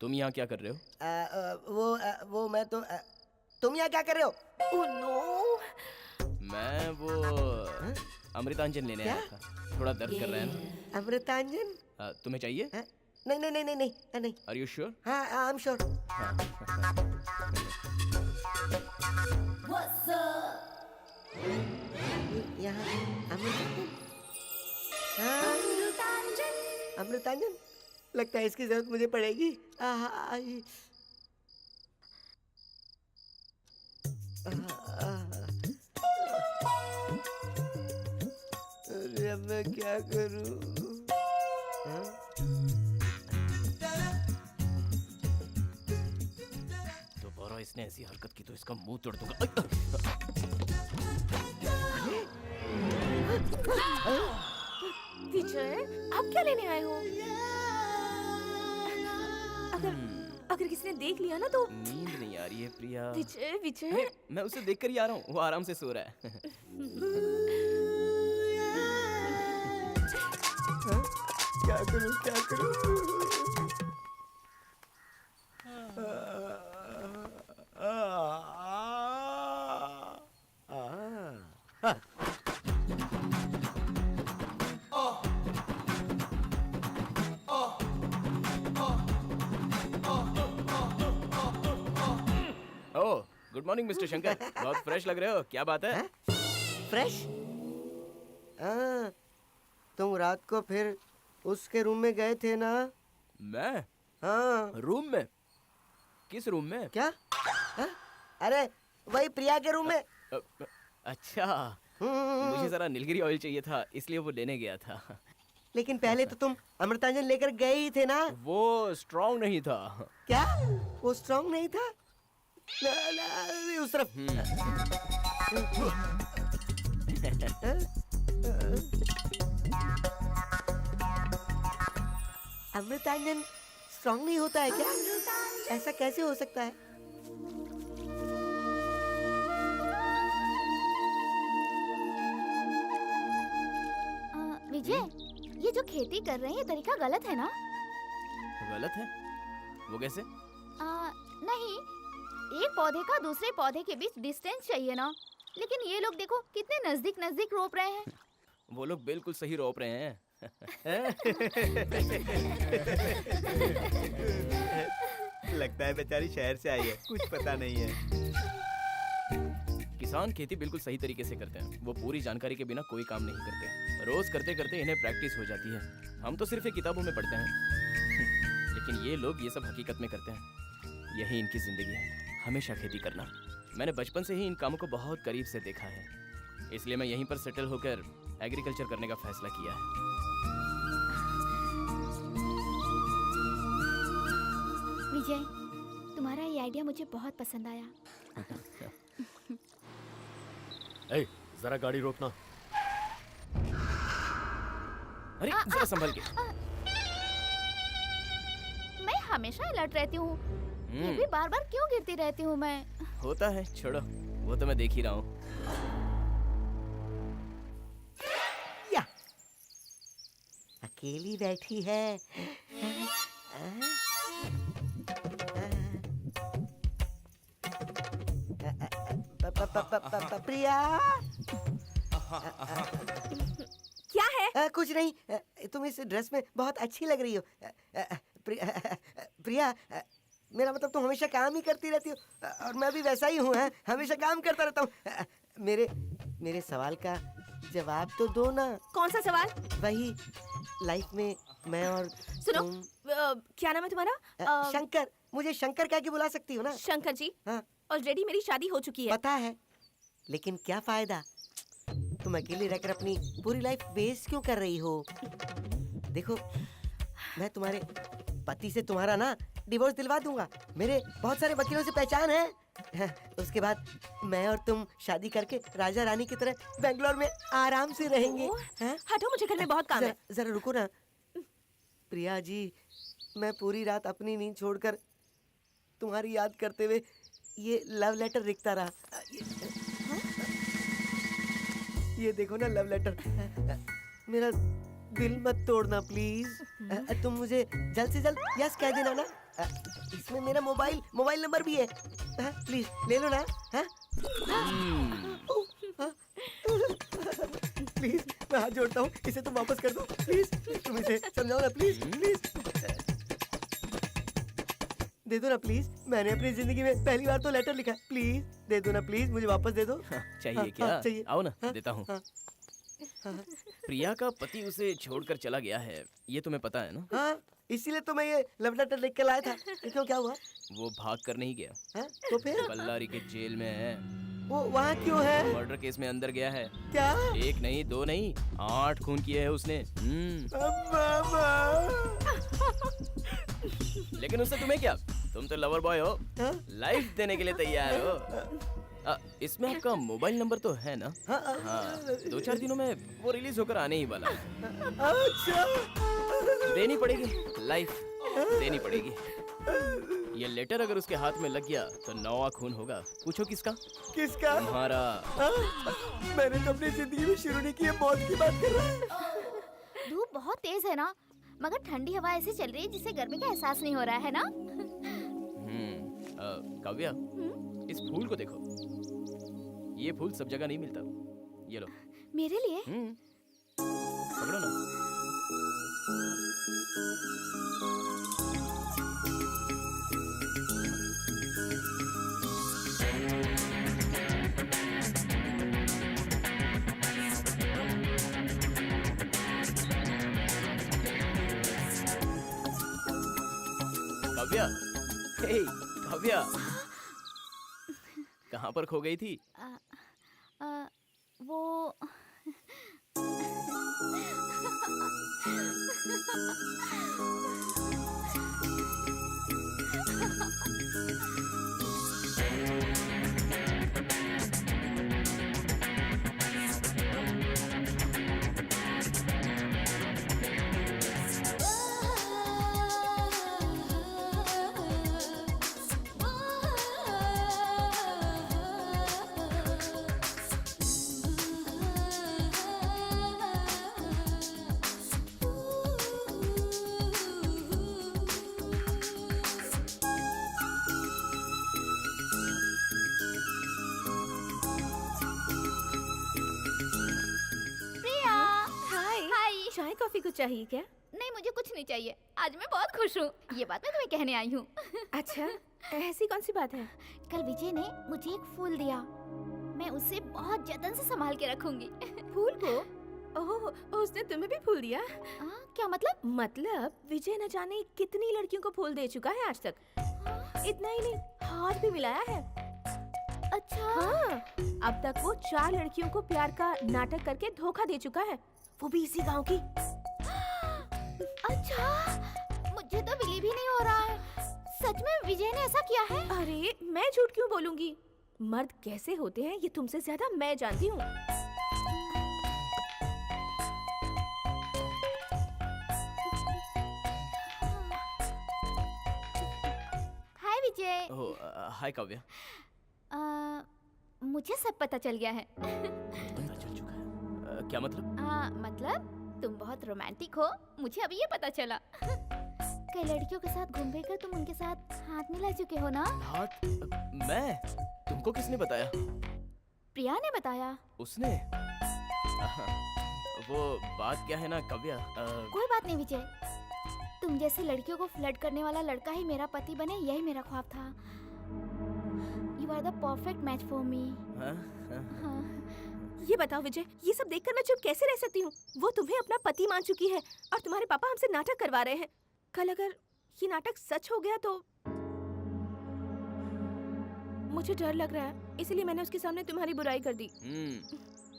तुम यहाँ क्या कर रहे हो? वो मैं तो तुम यहाँ क्या कर रहे हो? Oh no. मैं वो अमृतांजन लेने आया था, थोड़ा दर्द कर रहा है ना। अमृतांजन? तुम्हें चाहिए? नहीं नहीं नहीं नहीं नहीं नहीं। Are you sure? हाँ, आई एम श्योर। यहाँ अमृतांजन, लगता है इसकी जरूरत मुझे पड़ेगी। अरे अब मैं क्या करूं? दोबारा इसने ऐसी हरकत की तो इसका मुंह तोड़ दूंगा। विजय, आप क्या लेने आए हो? अगर किसी ने देख लिया ना तो। नींद नहीं आ रही है प्रिया। विजय विजय, मैं उसे देखकर ही आ रहा हूँ, वो आराम से सो रहा है। क्या करूं, क्या करूं? ओह, गुड मॉर्निंग मिस्टर शंकर, बहुत फ्रेश लग रहे हो, क्या बात है? फ्रेश? तुम रात को फिर उसके रूम में गए थे ना? मैं? हाँ। रूम में? किस रूम में? क्या? अरे वही प्रिया के रूम में। अच्छा, मुझे जरा नीलगिरी ऑयल चाहिए था, इसलिए वो लेने गया था। लेकिन पहले तो तुम अमृतांजन लेकर गए ही थे ना? वो स्ट्रॉन्ग नहीं था। क्या? वो स्ट्रॉन्ग नहीं था? उस तरफ। अमृतांजन स्ट्रॉन्ग नहीं होता है क्या? ऐसा कैसे हो सकता है? विजय, ये जो खेती कर रहे हैं ये तरीका गलत है ना? गलत है? वो कैसे? नहीं, एक पौधे का दूसरे पौधे के बीच डिस्टेंस चाहिए ना। लेकिन ये लोग देखो कितने नजदीक नजदीक रोप रहे हैं। वो लोग बिल्कुल सही रोप रहे हैं। लगता है बेचारी शहर से आई है, कुछ पता नहीं है। किसान खेती बिल्कुल सही तरीके से करते हैं। वो पूरी जानकारी के बिना कोई काम नहीं करते। रोज करते करते इन्हें प्रैक्टिस हो जाती है। हम तो सिर्फ ये किताबों में पढ़ते हैं, लेकिन ये लोग ये सब हकीकत में करते हैं। यही इनकी जिंदगी है, हमेशा खेती करना। मैंने बचपन से ही इन कामों को बहुत करीब से देखा है, इसलिए मैं यहीं पर सेटल होकर एग्रीकल्चर करने का फैसला किया है। विजय, तुम्हारा ये आइडिया मुझे बहुत पसंद आया। ए, जरा गाड़ी रोकना। अरे जरा संभल के। मैं हमेशा अलर्ट रहती हूँ, फिर भी बार बार क्यों गिरती रहती हूँ मैं? होता है, छोड़ो, वो तो मैं देख ही रहा हूँ। या अकेली बैठी है। प्रिया, क्या है? कुछ नहीं, तुम इस ड्रेस में बहुत अच्छी लग रही हो। प्रिया, मेरा मतलब तुम हमेशा काम ही करती रहती हो, और मैं भी वैसा ही हूँ। हमेशा काम करता रहता हूँ। मेरे सवाल का जवाब तो दो ना। कौन सा सवाल? वही, लाइफ में मैं और सुनो, क्या नाम है तुम्हारा? शंकर। मुझे शंकर कह के बुला सकती हो ना? शंकर जी, हाँ। ऑलरेडी मेरी शादी हो चुकी है। पता है, लेकिन क्या फायदा? तुम अकेले रहकर अपनी पूरी लाइफ वेस्ट क्यों कर रही हो? देखो, मैं तुम्हारे पति से तुम्हारा ना डिवोर्स दिलवा दूंगा। मेरे बहुत सारे वकीलों से पहचान है। उसके बाद मैं और तुम शादी करके राजा रानी की तरह बेंगलोर में आराम से रहेंगे। हटो, मुझे घर में बहुत काम है। जरा रुको ना। प्रिया जी, मैं पूरी रात अपनी नींद छोड़कर तुम्हारी याद करते हुए ये लव लेटर लिखता रहा। ये देखो ना लव लेटर। मेरा दिल मत तोड़ना प्लीज। तुम मुझे जल्द से जल्द यस कह देना ना। इसमें मेरा मोबाइल नंबर भी है। प्लीज ले लो ना। प्लीज, मैं हाथ जोड़ता हूँ, इसे तुम वापस कर दो प्लीज। तुम इसे समझाओ ना प्लीज। दे दो ना प्लीज। मैंने अपनी जिंदगी में पहली बार तो लेटर लिखा। प्लीज दे दो ना प्लीज, मुझे वापस दे दो। चाहिए क्या? चाहिए। आओ ना, देता हूँ। प्रिया का पति उसे छोड़कर चला गया है, ये तुम्हें पता है ना? हाँ, इसीलिए तो मैं ये लव लेटर लिख के लाया था। क्यों, क्या हुआ? वो भाग कर नहीं गया। तो फिर? बल्लारी के जेल में है। वो वहाँ क्यों है? मर्डर केस में अंदर गया है। क्या? 1 नहीं 2 नहीं 8 खून किए हैं उसने। लेकिन उससे तुम्हें क्या? तुम तो लवर बॉय हो, लाइफ देने के लिए तैयार हो। इसमें आपका मोबाइल नंबर तो है ना? हाँ, 2-4 दिनों में वो रिलीज होकर आने ही वाला है। अच्छा, देनी पड़ेगी, लाइफ देनी पड़ेगी। ये लेटर अगर उसके हाथ में लग गया तो 9वां खून होगा। पूछो किसका? किसका? तुम्हारा। मैंने तो अपनी जिंदगी में शुरू नहीं की है, मौत की बात कर रहा है। धूप बहुत तेज है ना, मगर ठंडी हवा ऐसे चल रही है जिससे गर्मी का एहसास नहीं हो रहा है ना। काव्या, इस फूल को देखो। ये फूल सब जगह नहीं मिलता। ये लो। मेरे लिए? पकड़ो ना। काव्या, हे काव्या, कहाँ पर खो गई थी? वो चाय कॉफी कुछ चाहिए क्या? नहीं, मुझे कुछ नहीं चाहिए। आज मैं बहुत खुश हूँ। ये बात मैं तुम्हें कहने आई हूँ। अच्छा, ऐसी कौन सी बात है? कल विजय ने मुझे एक फूल दिया। मैं उसे बहुत जतन से संभाल के रखूंगी। फूल को? ओह, उसने तुम्हें भी फूल दिया? क्या मतलब? मतलब विजय न जाने कितनी लड़कियों को फूल दे चुका है आज तक। इतना ही नहीं, हाथ भी मिलाया है। अच्छा। हाँ, अब तक वो 4 लड़कियों को प्यार का नाटक करके धोखा दे चुका है, वो भी इसी गांव की। अच्छा, मुझे तो बिलीव ही नहीं हो रहा है। सच में विजय ने ऐसा किया है? अरे मैं झूठ क्यों बोलूंगी? मर्द कैसे होते हैं ये तुमसे ज्यादा मैं जानती हूँ। हाय विजय। ओह, हाय काव्या। मुझे सब पता चल गया है। पता चल चुका है? क्या मतलब? मतलब तुम बहुत रोमांटिक हो, मुझे अभी ये पता चला। कई लड़कियों के साथ घूम फिर कर तुम उनके साथ हाथ मिला चुके हो ना? हाथ? मैं? तुमको किसने बताया? प्रिया ने बताया। उसने? वो बात क्या है ना काव्या, कोई बात नहीं विजय, तुम जैसी लड़कियों को फ्लर्ट करने वाला लड़का ही मेरा पति बने, यही मेरा ख्वाब था। You are the perfect match for me. ये बताओ विजय, ये सब देखकर मैं चुप कैसे रह सकती हूँ? वो तुम्हें अपना पति मान चुकी है और तुम्हारे पापा हमसे नाटक करवा रहे हैं। कल अगर ये नाटक सच हो गया तो मुझे डर लग रहा है, इसलिए मैंने उसके सामने तुम्हारी बुराई कर दी।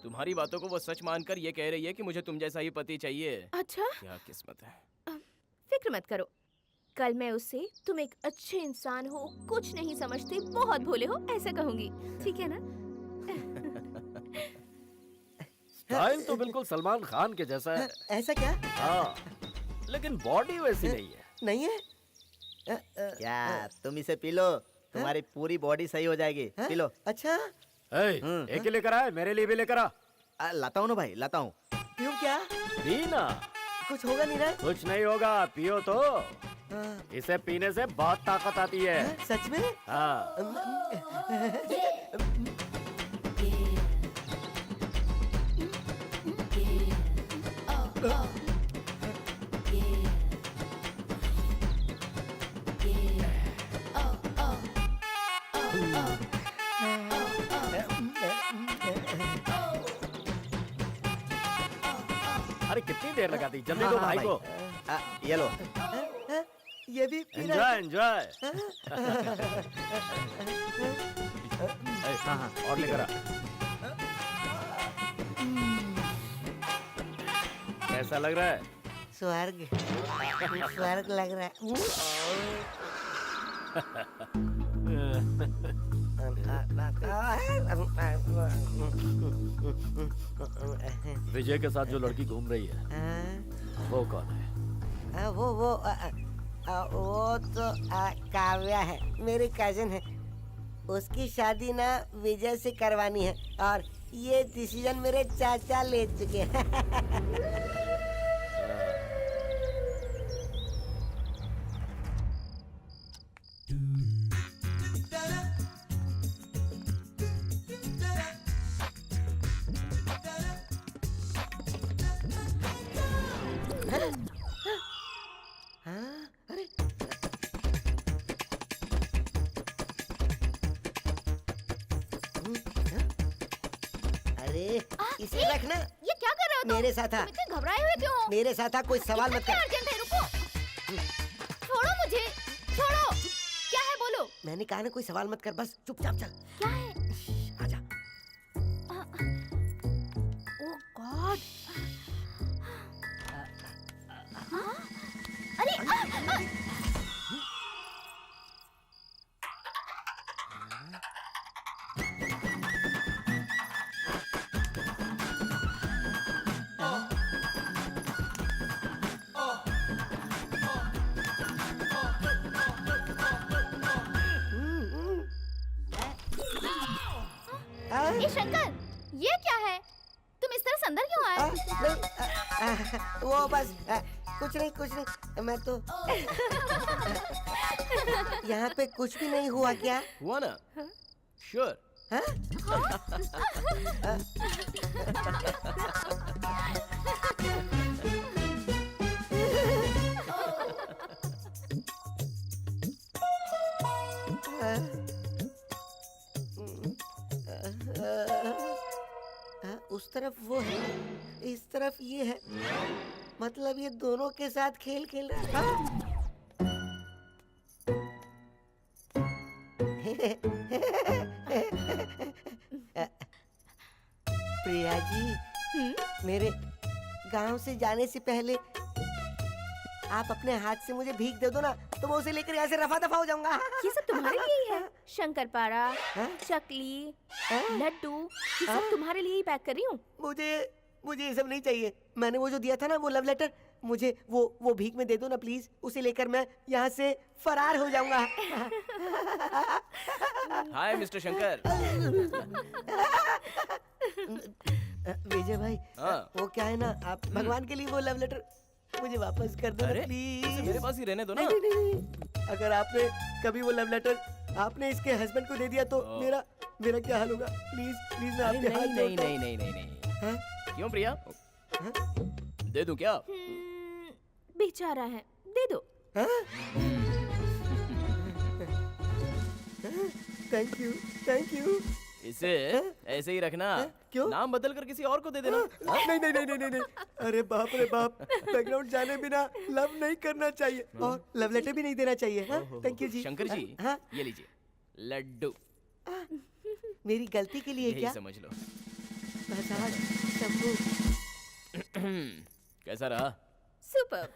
तुम्हारी बातों को वो सच मानकर ये कह रही है कि मुझे तुम जैसा ही पति चाहिए। अच्छा, क्या किस्मत है। फिक्र मत करो, कल मैं उससे तुम एक अच्छे इंसान हो, कुछ नहीं समझते, बहुत भोले हो, ऐसा कहूंगी। ठीक है ना? स्टाइल तो बिल्कुल सलमान खान के जैसा है। ऐसा क्या? हाँ, लेकिन बॉडी वैसी नहीं है। नहीं है? क्या तुम इसे पी लो, तुम्हारी पूरी बॉडी सही हो जाएगी। P low. अच्छा, एक ही लेकर आए, मेरे लिए भी लेकर आ। लाता हूँ ना भाई, लाता हूँ। पीऊँ क्या? पीना। कुछ होगा नहीं ना? कुछ नहीं होगा, पियो तो। इसे पीने से बहुत ताकत आती है। सच में? हाँ। अरे कितनी देर लगा दी, जल्दी दो भाई को। ये लो। ये भी एंजॉय एंजॉय। हाँ, और लेकर आ। कैसा लग रहा है? स्वर्ग, स्वर्ग लग रहा है। विजय के साथ जो लड़की घूम रही है वो कौन है? वो तो काव्या है, मेरी कजिन है। उसकी शादी ना विजय से करवानी है और ये डिसीजन मेरे चाचा ले चुके हैं। इसे रखना। ये क्या कर रहे हो तुम? मेरे साथ आ। तुम इतने घबराए हुए क्यों हो? मेरे साथ आ, कोई सवाल मत कर। अर्जेंट है, रुको। छोड़ो मुझे, छोड़ो। क्या है बोलो? मैंने कहा ना कोई सवाल मत कर, बस चुपचाप चल। क्या है? आजा। ओह गॉड। अरे ये शंकर, ये क्या है? तुम इस तरह से अंदर क्यों आए? वो बस कुछ नहीं, मैं तो यहाँ पे कुछ भी नहीं हुआ। क्या हुआ ना? श्योर। तरफ वो है, इस तरफ ये है, मतलब ये दोनों के साथ खेल खेल रहा था। प्रिया जी, मेरे गांव से जाने से पहले आप अपने हाथ से मुझे भीख दे दो ना, तो मैं उसे लेकर यहाँ से रफा दफा हो जाऊंगा। ये सब तुम्हारे लिए ही है। शंकर पारा, हाँ? चकली, हाँ? लड्डू, ये सब तुम्हारे लिए ही पैक कर रही हूँ। मुझे ये सब नहीं चाहिए। मैंने वो जो दिया था ना, वो लव लेटर, मुझे वो भीख में दे दो ना प्लीज। उसे लेकर मैं यहाँ से फरार हो जाऊंगा। हाय मिस्टर शंकर। विजय भाई, हाँ। वो क्या है ना, आप भगवान के लिए वो लव लेटर मुझे वापस कर दो ना अरे प्लीज। इसे मेरे पास ही रहने दो ना। नहीं। अगर आपने कभी वो लव लेटर आपने इसके हस्बैंड को दे दिया तो मेरा क्या हाल होगा? प्लीज प्लीज मैं अरे आपके हाथ नहीं नहीं जोड़ता हूँ। नहीं नहीं नहीं नहीं। हाँ? क्यों प्रिया? दे दूं क्या? बेचारा है, दे दो। Thank you. इसे ऐसे ही रखना। क्यों? नाम बदल कर किसी और को दे देना। नहीं। अरे बाप रे बाप, बैकग्राउंड जाने बिना लव नहीं करना चाहिए और लव लेटर भी नहीं देना चाहिए। थैंक यू जी। शंकर जी, हाँ? ये लीजिए लड्डू। मेरी गलती के लिए यही क्या? समझ लो। प्रसाद शंभू। कैसा रहा? सुपर।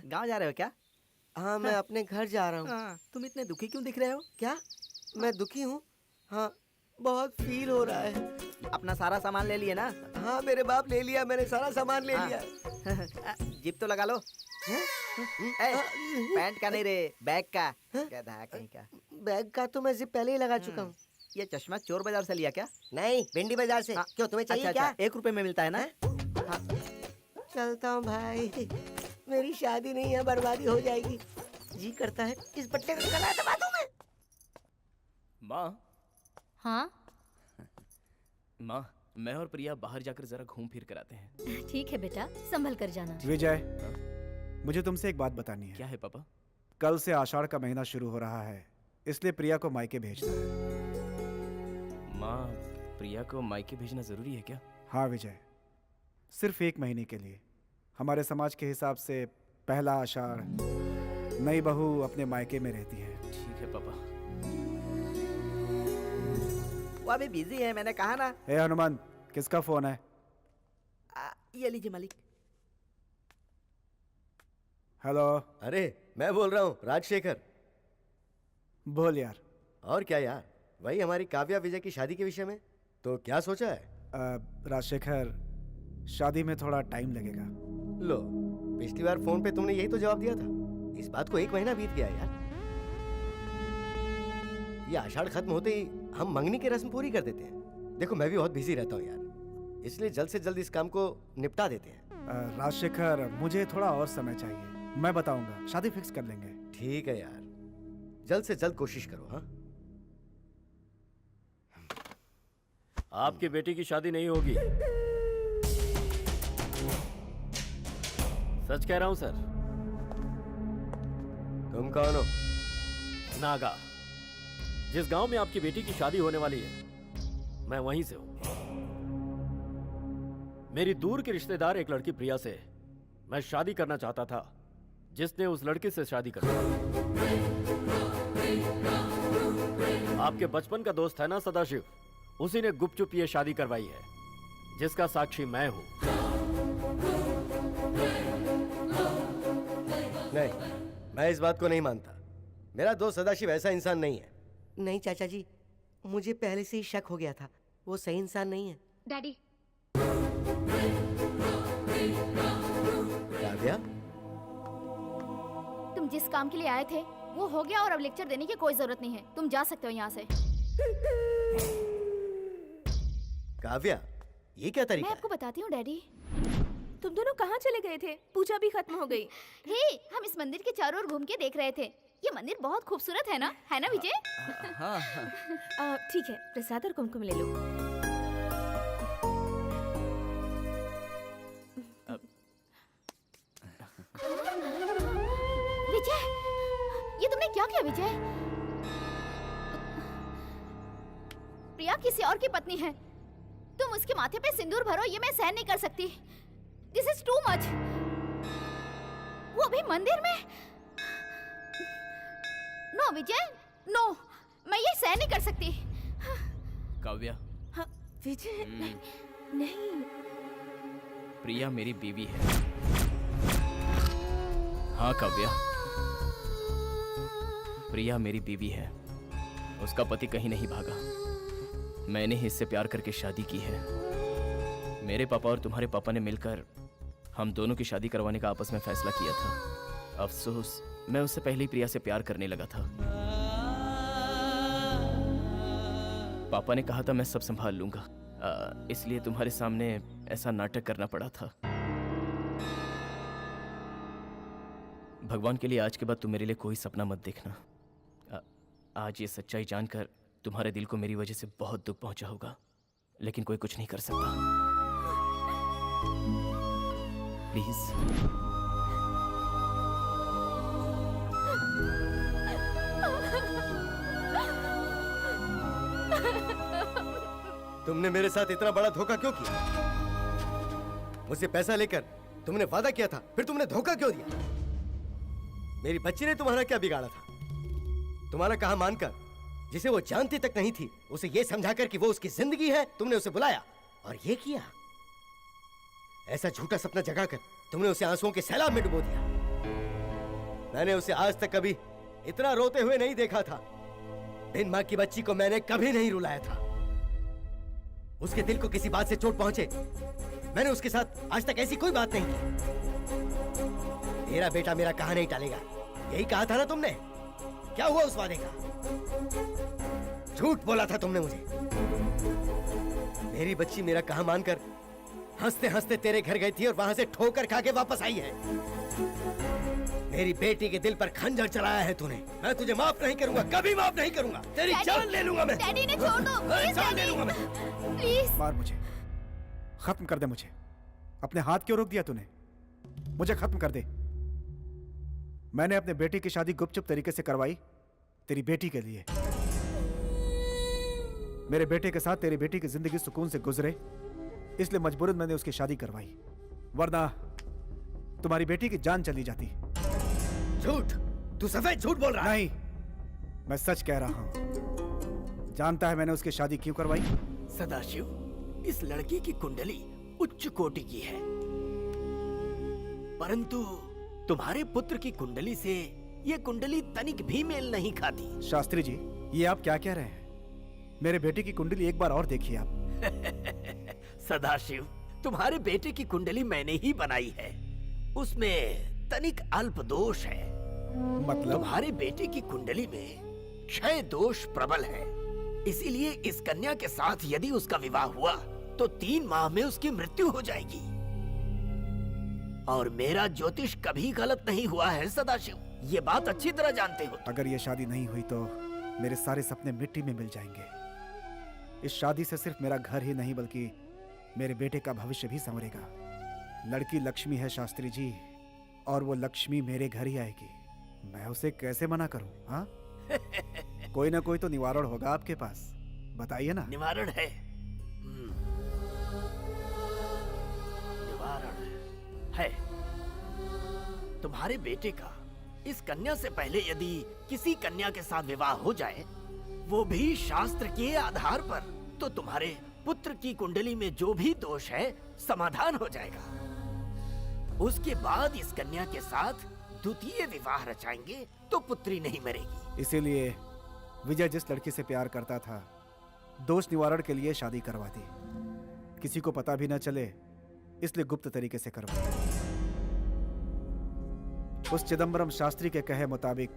गांव जा रहे हो क्या? हाँ, मैं अपने घर जा रहा हूँ। हाँ, तुम इतने दुखी क्यों दिख रहे हो? क्या मैं दुखी हूँ? हाँ, बहुत फील हो रहा है। अपना सारा सामान ले लिए ना? हाँ, मेरे बाप ले लिया, मैंने सारा सामान ले हाँ। लिया। जिप तो लगा लो। ए, पैंट का नहीं रे, बैग का। गधा कहीं का। बैग का तो मैं जिप पहले ही लगा चुका हूँ। ये चश्मा चोर बाजार से लिया क्या? नहीं, भिंडी बाजार से। हाँ। क्यों, तुम्हें चाहिए अच्छा, क्या? अच्छा, 1 रुपए में मिलता है ना? हाँ। चलता हूँ भाई, मेरी शादी नहीं है, बर्बादी हो जाएगी। जी करता है इस बट्टे को गला दबा दूं मैं। माँ, हाँ माँ, मैं और प्रिया बाहर जाकर जरा घूम फिर कर आते हैं। ठीक है बेटा, संभल कर जाना। विजय, मुझे तुमसे एक बात बतानी है। क्या है पापा? कल से आषाढ़ का महीना शुरू हो रहा है, इसलिए प्रिया को मायके भेजना है। माँ, प्रिया को मायके भेजना जरूरी है क्या? हाँ विजय, सिर्फ 1 महीने के लिए। हमारे समाज के हिसाब से पहला आषाढ़ नई बहू अपने मायके में रहती है। ठीक है पापा। वो अभी बिजी है, मैंने कहा ना। ए हनुमान, किसका फोन है? ये लीजिए मालिक। हेलो। अरे मैं बोल रहा हूँ, राजशेखर। बोल यार। और क्या यार, वही हमारी काव्या विजय की शादी के विषय में। तो क्या सोचा है? राजशेखर, शादी में थोड़ा टाइम लगेगा। लो, पिछली बार फोन पे तुमने यही तो जवाब दिया था। इस बात को 1 महीना बीत गया यार। ये आषाढ़ खत्म होते ही हम मंगनी की रस्म पूरी कर देते हैं। देखो, मैं भी बहुत बिजी रहता हूँ यार, इसलिए जल्द से जल्द इस काम को निपटा देते हैं। राजशेखर, मुझे थोड़ा और समय चाहिए। मैं बताऊंगा, शादी फिक्स कर लेंगे। ठीक है यार, जल्द से जल्द कोशिश करो। हाँ, आपकी बेटी की शादी नहीं होगी। सच कह रहा हूं सर। तुम कौन हो? नागा। जिस गांव में आपकी बेटी की शादी होने वाली है, मैं वहीं से हूं। मेरी दूर की रिश्तेदार एक लड़की प्रिया से मैं शादी करना चाहता था, जिसने उस लड़के से शादी कर ली। आपके बचपन का दोस्त है ना सदाशिव, उसी ने गुपचुप ये शादी करवाई है, जिसका साक्षी मैं हूं। नहीं, मैं इस बात को नहीं मानता। मेरा दोस्त सदाशिव ऐसा इंसान नहीं है। नहीं चाचा जी, मुझे पहले से ही शक हो गया था, वो सही इंसान नहीं है। डैडी, काव्या, तुम जिस काम के लिए आए थे वो हो गया और अब लेक्चर देने की कोई जरूरत नहीं है। तुम जा सकते हो यहाँ से। काव्या, ये क्या मैं तरीका है? आपको बताती हूँ डैडी। तुम दोनों कहाँ चले गए थे? पूजा भी खत्म हो गई। हे, हम इस मंदिर के चारों ओर घूम के देख रहे थे। ये मंदिर बहुत खूबसूरत है ना विजय? हाँ। ठीक है, प्रसाद और कुमकुम ले लो। विजय, ये तुमने क्या किया विजय? प्रिया किसी और की पत्नी है, तुम उसके माथे पे सिंदूर भरो, ये मैं सहन नहीं कर सकती। This is too much. वो भी मंदिर में। नो विजय, नो, मैं ये सहन नहीं कर सकती। काव्या, हाँ, विजय नहीं। प्रिया मेरी बीवी है। हाँ काव्या, प्रिया मेरी बीवी है। उसका पति कहीं नहीं भागा। मैंने ही इससे प्यार करके शादी की है। मेरे पापा और तुम्हारे पापा ने मिलकर हम दोनों की शादी करवाने का आपस में फैसला किया था। अफसोस, मैं उससे पहले ही प्रिया से प्यार करने लगा था। पापा ने कहा था मैं सब संभाल लूंगा, इसलिए तुम्हारे सामने ऐसा नाटक करना पड़ा था। भगवान के लिए आज के बाद तुम मेरे लिए कोई सपना मत देखना। आज ये सच्चाई जानकर तुम्हारे दिल को मेरी वजह से बहुत दुख पहुंचा होगा, लेकिन कोई कुछ नहीं कर सकता। प्लीज। तुमने मेरे साथ इतना बड़ा धोखा क्यों किया? मुझसे पैसा लेकर तुमने वादा किया था, फिर तुमने धोखा क्यों दिया? मेरी बच्ची ने तुम्हारा क्या बिगाड़ा था? तुम्हारा कहा मानकर, जिसे वो जानती तक नहीं थी, उसे ये समझाकर कि वो उसकी जिंदगी है, तुमने उसे बुलाया और ये किया। ऐसा झूठा सपना जगाकर तुमने उसे आंसुओं के सैलाब में डुबो दिया। मैंने उसे आज तक कभी इतना रोते हुए नहीं देखा था। बिन मां की बच्ची को मैंने कभी नहीं रुलाया था। उसके दिल को किसी बात से चोट पहुंचे, मैंने उसके साथ आज तक ऐसी कोई बात नहीं की। तेरा बेटा मेरा कहा नहीं टालेगा, यही कहा था ना तुमने? क्या हुआ उस वादे का? झूठ बोला था तुमने मुझे। मेरी बच्ची मेरा कहा मानकर हंसते हंसते तेरे घर गई थी और वहां से ठोकर खा के वापस आई है। मेरी बेटी के दिल पर खंजर चलाया है तूने। मैं तुझे माफ नहीं करूंगा, कभी माफ नहीं करूंगा। तेरी जान ले लूंगा मैं। डैडी ने छोड़ दो, प्लीज जान ले लूंगा मैं। प्लीज। मार मुझे, खत्म कर दे मुझे। अपने हाथ क्यों रोक दिया तूने? मुझे खत्म कर दे। मैंने अपने बेटी की शादी गुपचुप तरीके से करवाई तेरी बेटी के लिए। मेरे बेटे के साथ तेरी बेटी की जिंदगी सुकून से गुजरे, इसलिए मजबूरन मैंने उसकी शादी करवाई, वरना तुम्हारी बेटी की जान चली जाती। झूठ, तू सफेद झूठ बोल रहा है। नहीं, मैं सच कह रहा हूं। जानता है मैंने उसकी शादी क्यों करवाई? सदाशिव, इस लड़की की कुंडली उच्च कोटि की है, परंतु तुम्हारे पुत्र की कुंडली से ये कुंडली तनिक भी मेल नहीं खाती। शास्त्री जी, ये आप क्या कह रहे हैं? मेरे बेटे की कुंडली एक बार और देखिए आप। सदाशिव, तुम्हारे बेटे की कुंडली मैंने ही बनाई है। उसमें तनिक अल्प दोष है। मतलब? तुम्हारे बेटे की कुंडली में क्षय दोष प्रबल है। इसीलिए इस कन्या के साथ यदि उसका विवाह हुआ तो 3 माह में उसकी मृत्यु हो जाएगी। और मेरा ज्योतिष कभी गलत नहीं हुआ है सदाशिव, ये बात अच्छी तरह जानते हो। अगर ये शादी नहीं हुई तो मेरे सारे सपने मिट्टी में मिल जाएंगे। इस शादी से सिर्फ मेरा घर ही नहीं बल्कि मेरे बेटे का भविष्य भी संवरेगा। लड़की लक्ष्मी है शास्त्री जी, और वो लक्ष्मी मेरे घर ही आएगी। मैं उसे कैसे मना करूं? हाँ? कोई ना कोई तो निवारण होगा आपके पास, बताइए ना। निवारण है। निवारण है। तुम्हारे बेटे का इस कन्या से पहले यदि किसी कन्या के साथ विवाह हो जाए, वो भी शास्त्र के आधार पर, तो तुम्हारे पुत्र की कुंडली में जो भी दोष है समाधान हो जाएगा। उसके बाद इस कन्या के साथ द्वितीय विवाह रचाएंगे तो पुत्री नहीं मरेगी। इसीलिए विजय जिस लड़की से प्यार करता था, दोष निवारण के लिए शादी करवा दी। किसी को पता भी न चले, इसलिए गुप्त तरीके से करवाई। उस चिदंबरम शास्त्री के कहे मुताबिक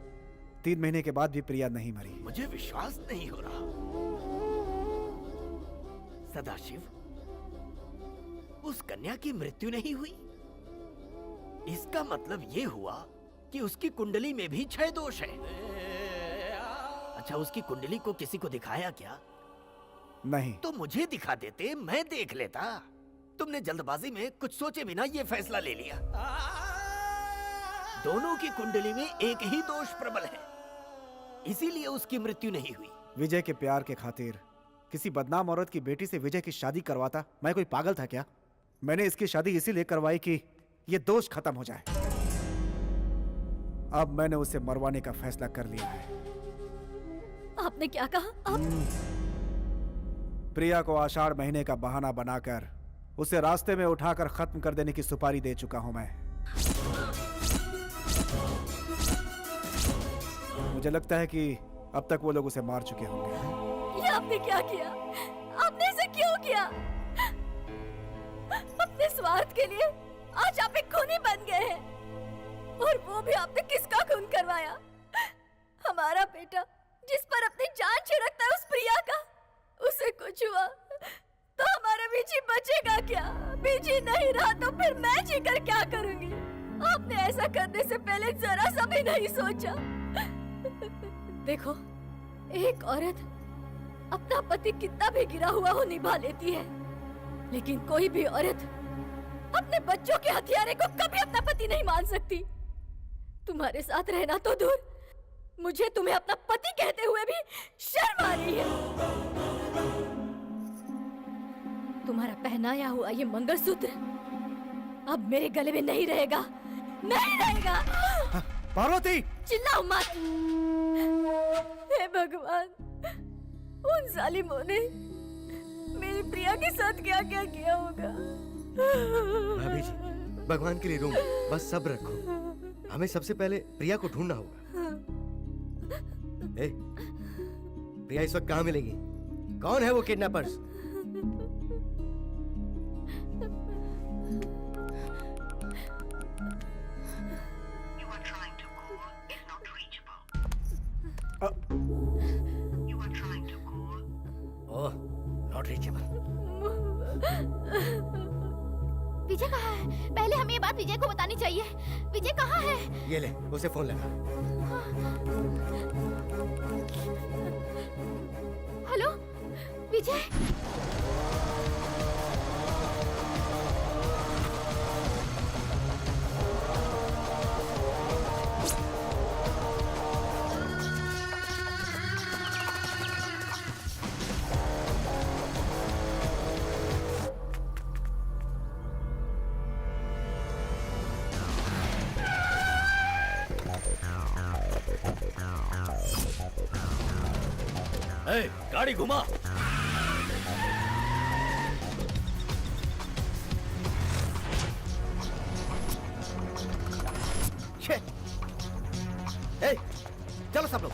3 महीने के बाद भी प्रिया नहीं मरी। मुझे विश्वास नहीं हो रहा। सदाशिव, उस कन्या की मृत्यु नहीं हुई। इसका मतलब ये हुआ कि उसकी कुंडली में भी क्षय दोष है। अच्छा, उसकी कुंडली को किसी को दिखाया क्या? नहीं। तो मुझे दिखा देते, मैं देख लेता। तुमने जल्दबाजी में कुछ सोचे बिना ये फैसला ले लिया। दोनों की कुंडली में एक ही दोष प्रबल है, इसीलिए उसकी मृत्यु नहीं हुई। विजय के प्यार के खातिर किसी बदनाम औरत की बेटी से विजय की शादी करवाता मैं कोई पागल था क्या? मैंने इसकी शादी इसीलिए करवाई कि ये दोष खत्म हो जाए। अब मैंने उसे मरवाने का फैसला कर लिया है। आपने क्या कहा? आप प्रिया को आषाढ़ महीने का बहाना बनाकर उसे रास्ते में उठाकर खत्म कर देने की सुपारी दे चुका हूं मैं। मुझे लगता है कि अब तक वो लोग उसे मार चुके होंगे। ये आपने क्या किया? आपने इसे क्यों किया? अपने स्वार्थ के लिए आज आप एक खूनी बन गए हैं, और वो भी आपने किसका खून करवाया? हमारा बेटा जिस पर अपनी जान छिड़कता है उस प्रिया का, उसे कुछ हुआ तो हमारा बीजी बचेगा क्या? बीजी नहीं रहा तो फिर मैं जीकर क्या करूंगी? आपने ऐसा करने से पहले जरा सा भी नहीं सोचा। देखो, एक औरत अपना पति कितना भी गिरा हुआ हो निभा लेती है, लेकिन कोई भी औरत अपने बच्चों के हथियारे को कभी अपना पति नहीं मान सकती। तुम्हारे साथ रहना तो दूर, मुझे तुम्हें अपना पति कहते हुए भी शर्म आ रही है। तुम्हारा पहनाया हुआ ये मंगलसूत्र अब मेरे गले में नहीं रहेगा, नहीं रहेगा। पार्वती! चिल्लाओ मत। हे भगवान, उन जालिमों ने मेरी प्रिया के साथ क्या क्या किया होगा। भाभी जी, भगवान के लिए रो मत, बस सब्र रखो। हमें सबसे पहले प्रिया को ढूंढना होगा। ए, प्रिया इस वक्त कहाँ मिलेगी? कौन है वो kidnappers? Oh, not reachable. Vijay कहाँ है? पहले हमें ये बात विजय को बतानी चाहिए। विजय कहाँ है? ये ले, उसे फोन लगा। हेलो विजय। ए, गाड़ी घुमा। ए, चलो सब लोग।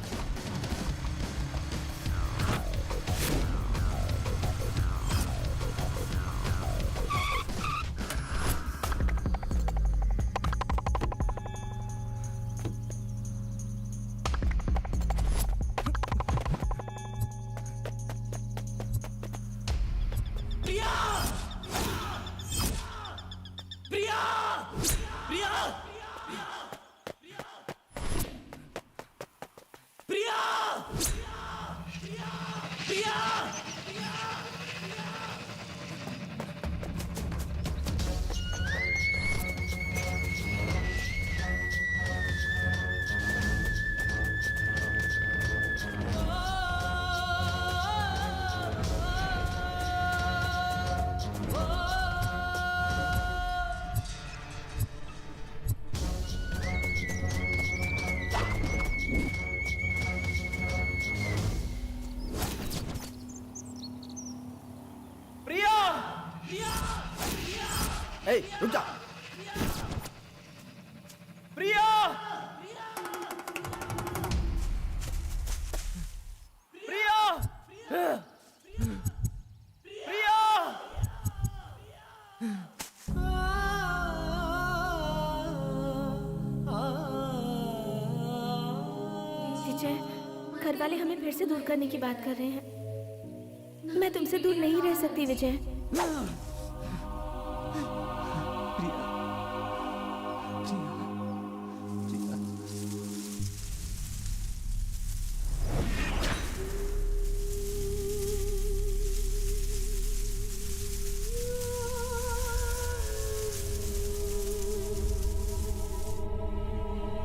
ए, रुक जा। प्रिया! प्रिया! प्रिया! विजय, घर वाले हमें फिर से दूर करने की बात कर रहे हैं। मैं तुमसे दूर नहीं रह सकती विजय।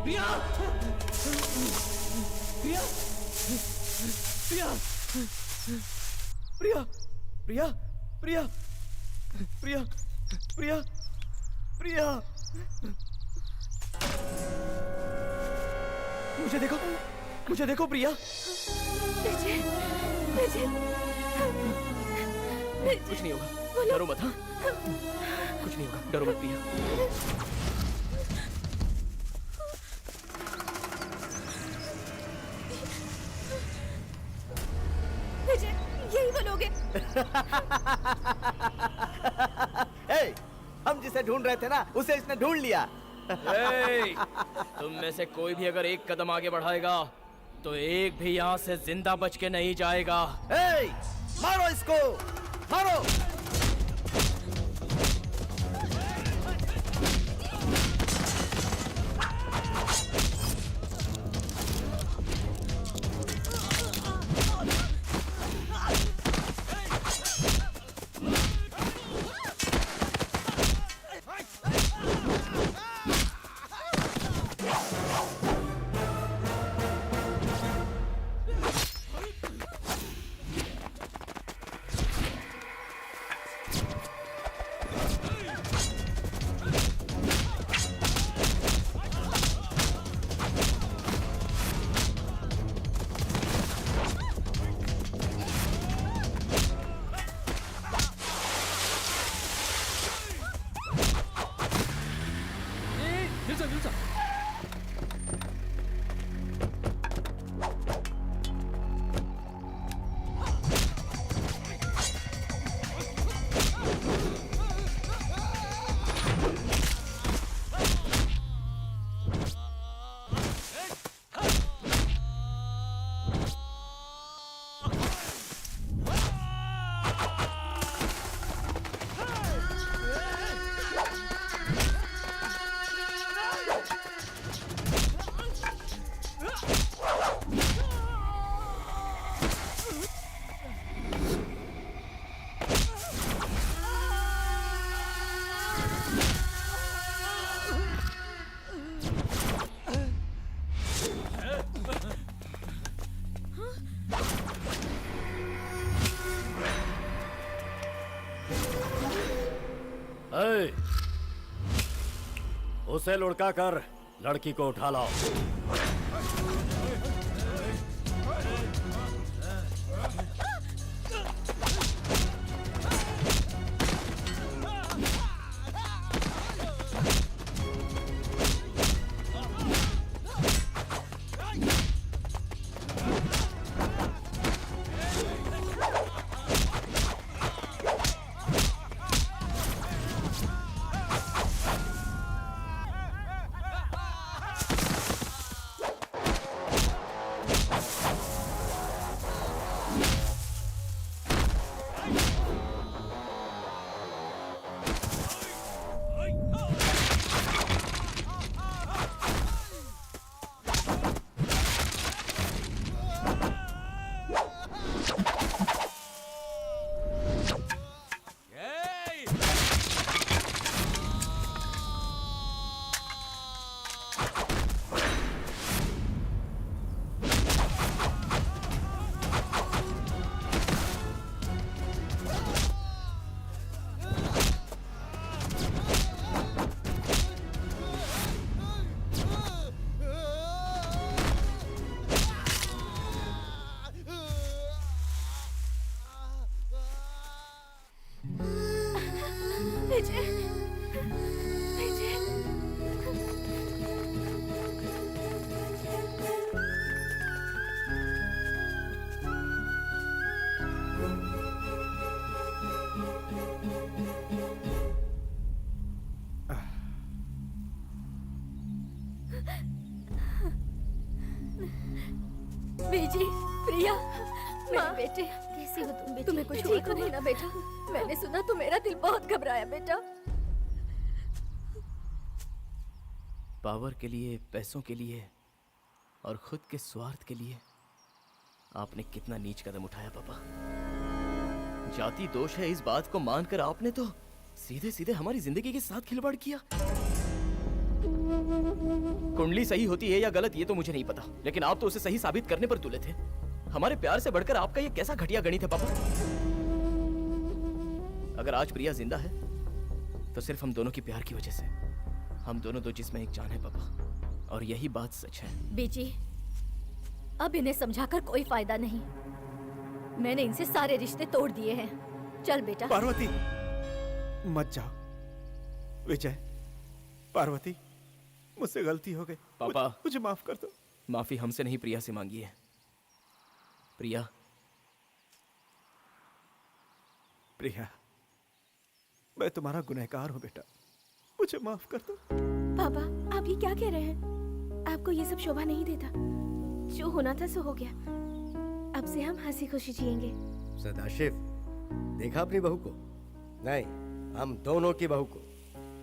प्रिया प्रिया प्रिया प्रिया प्रिया प्रिया प्रिया मुझे देखो प्रिया। विजय विजय कुछ नहीं होगा, डरो मत। हाँ कुछ नहीं होगा, डरो मत प्रिया। विजय यही वो लोग हैं। ए, हम जिसे ढूंढ रहे थे ना उसे इसने ढूंढ लिया। तुम में से कोई भी अगर एक कदम आगे बढ़ाएगा तो एक भी यहाँ से जिंदा बच के नहीं जाएगा। ए, मारो इसको, मारो। उसे लुढ़का कर लड़की को उठा लाओ। विजय विजय बेटी, प्रिया, मेरे बेटे, कैसी हो तुम बेटी? तुम्हें कुछ हुआ तो नहीं ना बेटा? मैंने सुना तो मेरा दिल बहुत घबराया बेटा। पावर के लिए, पैसों के लिए और खुद के स्वार्थ के लिए आपने कितना नीच कदम उठाया पापा। जाति दोष है इस बात को मानकर आपने तो सीधे सीधे हमारी जिंदगी के साथ खिलवाड़ किया। कुंडली सही होती है या गलत ये तो मुझे नहीं पता, लेकिन आप तो उसे सही साबित करने पर तुले थे। हमारे प्यार से बढ़कर आपका ये कैसा घटिया गणित है पापा? अगर आज प्रिया जिंदा है तो सिर्फ हम दोनों की प्यार की वजह से। हम दोनों दो जिसमें एक जान है पापा, और यही बात सच है। बेटी, अब इन्हें समझाकर कोई फायदा नहीं। मैंने इनसे सारे रिश्ते तोड़ दिए हैं। चल बेटा। पार्वती, मत जाओ। विजय, पार्वती, मुझसे गलती हो गई। पापा, मुझे माफ कर दो। माफी हमसे नहीं, प्रिया से मांगी है। प्रिया, प्रिया, मैं तुम्हारा गुनहगार हूं बेटा, मुझे माफ कर दो। पापा, आप ये क्या कह रहे हैं? आपको ये सब शोभा नहीं देता। जो होना था सो हो गया। अब से हम हंसी खुशी जिएंगे। सदाशिव, देखा अपनी बहू को? नहीं, हम दोनों की बहू को।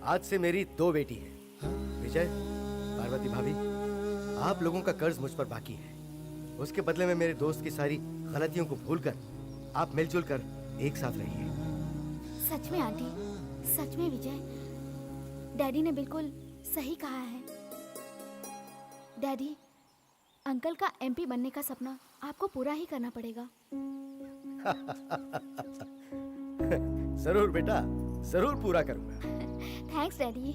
आज से मेरी 2 बेटी है। विजय, पार्वती भाभी, आप लोगों का कर्ज मुझ पर बाकी है। उसके बदले में मेरे दोस्त की सारी गलतियों को भूलकर आप मिलजुल कर एक साथ रहिए। सच में आंटी, सच में विजय, डैडी ने बिल्कुल सही कहा है। डैडी, अंकल का एमपी बनने का सपना आपको पूरा ही करना पड़ेगा। जरूर बेटा, जरूर पूरा करूंगा। Thanks daddy.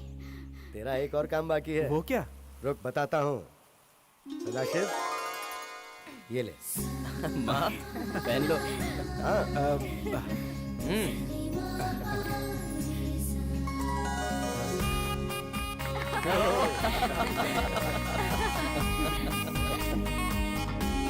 तेरा एक और काम बाकी है। वो क्या? रुक, बताता हूँ। सदाशिव, ये ले। माँ, पहन लो। हाँ।